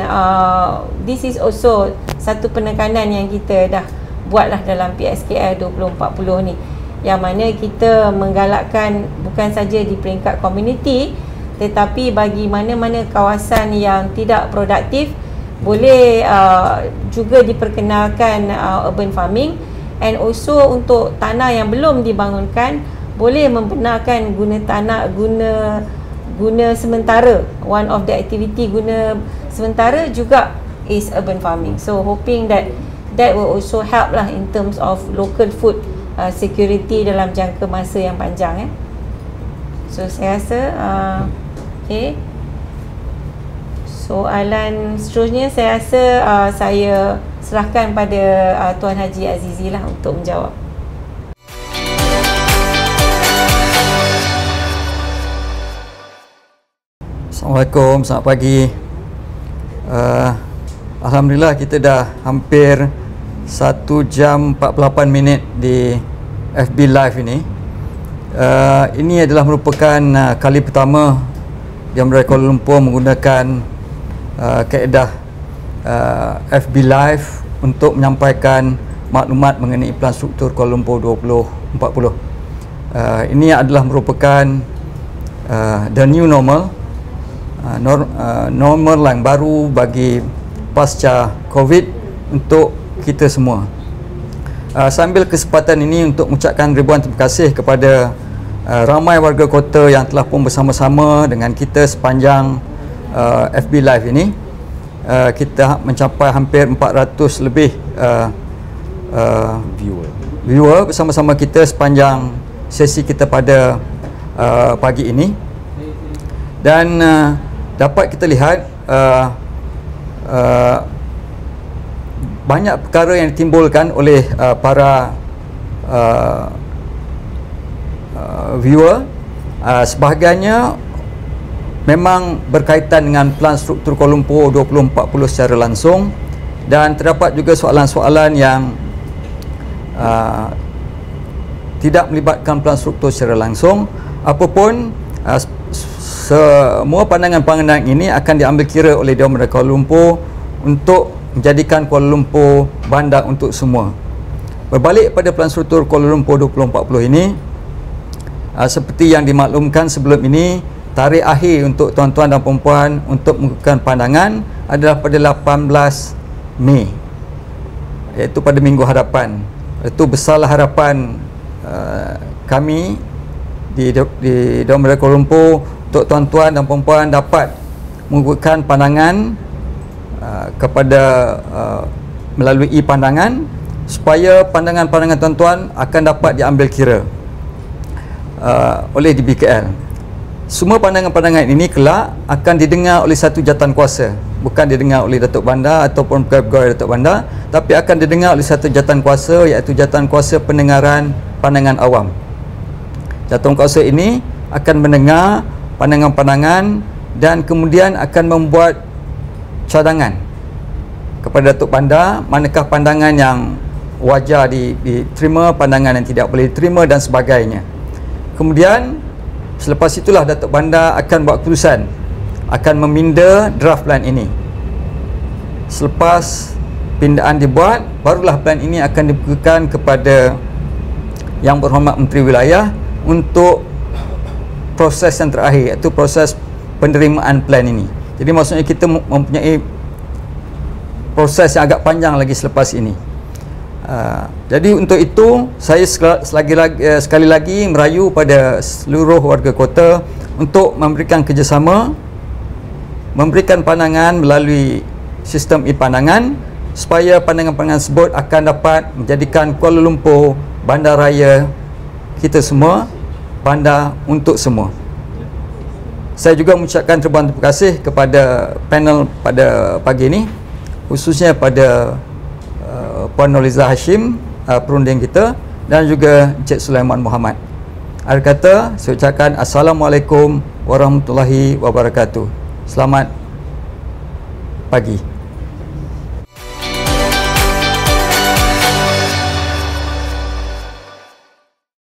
Speaker 3: this is also satu penekanan yang kita dah buatlah dalam PSKL 2040 ni, yang mana kita menggalakkan bukan saja di peringkat komuniti, tetapi bagi mana-mana kawasan yang tidak produktif boleh juga diperkenalkan urban farming, and also untuk tanah yang belum dibangunkan boleh membenarkan guna tanah guna sementara. One of the activity guna sementara juga is urban farming. So hoping that will also help lah in terms of local food security dalam jangka masa yang panjang. So saya rasa okay. Soalan seterusnya saya rasa saya serahkan pada Tuan Haji Azizi lah untuk menjawab.
Speaker 4: Assalamualaikum, selamat pagi. Alhamdulillah kita dah hampir 1 jam 48 minit di FB Live ini. Ini adalah merupakan kali pertama Dian Merdeka Kuala Lumpur menggunakan kaedah FB Live untuk menyampaikan maklumat mengenai Plan Struktur Kuala Lumpur 2040. Ini adalah merupakan the new normal, normal yang baru bagi pasca COVID untuk kita semua. Sambil kesempatan ini untuk mengucapkan ribuan terima kasih kepada ramai warga kota yang telah pun bersama-sama dengan kita sepanjang FB Live ini. Kita mencapai hampir 400 lebih viewer bersama-sama kita sepanjang sesi kita pada pagi ini. Dan dapat kita lihat banyak perkara yang ditimbulkan oleh para viewer. Sebahagiannya memang berkaitan dengan Plan Struktur Kuala Lumpur 2040 secara langsung, dan terdapat juga soalan-soalan yang tidak melibatkan Plan Struktur secara langsung. Apapun, semua pandangan-pandangan ini akan diambil kira oleh Dian Merdeka Kuala Lumpur untuk menjadikan Kuala Lumpur bandar untuk semua. Berbalik pada Plan Struktur Kuala Lumpur 2040 ini, seperti yang dimaklumkan sebelum ini, tarikh akhir untuk tuan-tuan dan puan-puan untuk mengukuhkan pandangan adalah pada 18 Mei, iaitu pada minggu hadapan. Itu besarlah harapan kami di Dian Merdeka Kuala Lumpur untuk tuan-tuan dan puan-puan dapat mengukuhkan pandangan kepada melalui pandangan, supaya pandangan-pandangan tuan-tuan akan dapat diambil kira oleh DBKL. Semua pandangan-pandangan ini kelak akan didengar oleh satu jawatan kuasa, bukan didengar oleh Datuk Bandar ataupun pegawai Datuk Bandar, tapi akan didengar oleh satu jawatan kuasa, iaitu Jawatan Kuasa Pendengaran Pandangan Awam. Jawatan kuasa ini akan mendengar pandangan-pandangan dan kemudian akan membuat cadangan kepada Datuk Bandar, manakah pandangan yang wajar diterima, pandangan yang tidak boleh diterima dan sebagainya. Kemudian selepas itulah Datuk Bandar akan buat keputusan, akan meminda draft plan ini. Selepas pindaan dibuat, barulah plan ini akan dibukukan kepada Yang Berhormat Menteri Wilayah untuk proses yang terakhir, iaitu proses penerimaan plan ini. Jadi maksudnya kita mempunyai proses yang agak panjang lagi selepas ini. Jadi untuk itu saya sekali lagi merayu pada seluruh warga kota untuk memberikan kerjasama, memberikan pandangan melalui sistem e-pandangan supaya pandangan-pandangan tersebut akan dapat menjadikan Kuala Lumpur bandaraya kita semua, bandar untuk semua. Saya juga mengucapkan terima kasih kepada panel pada pagi ini, khususnya pada Puan Nurliza Hashim, perunding kita, dan juga Encik Sulaiman Muhammad. Akhir kata, saya ucapkan Assalamualaikum warahmatullahi wabarakatuh. Selamat pagi.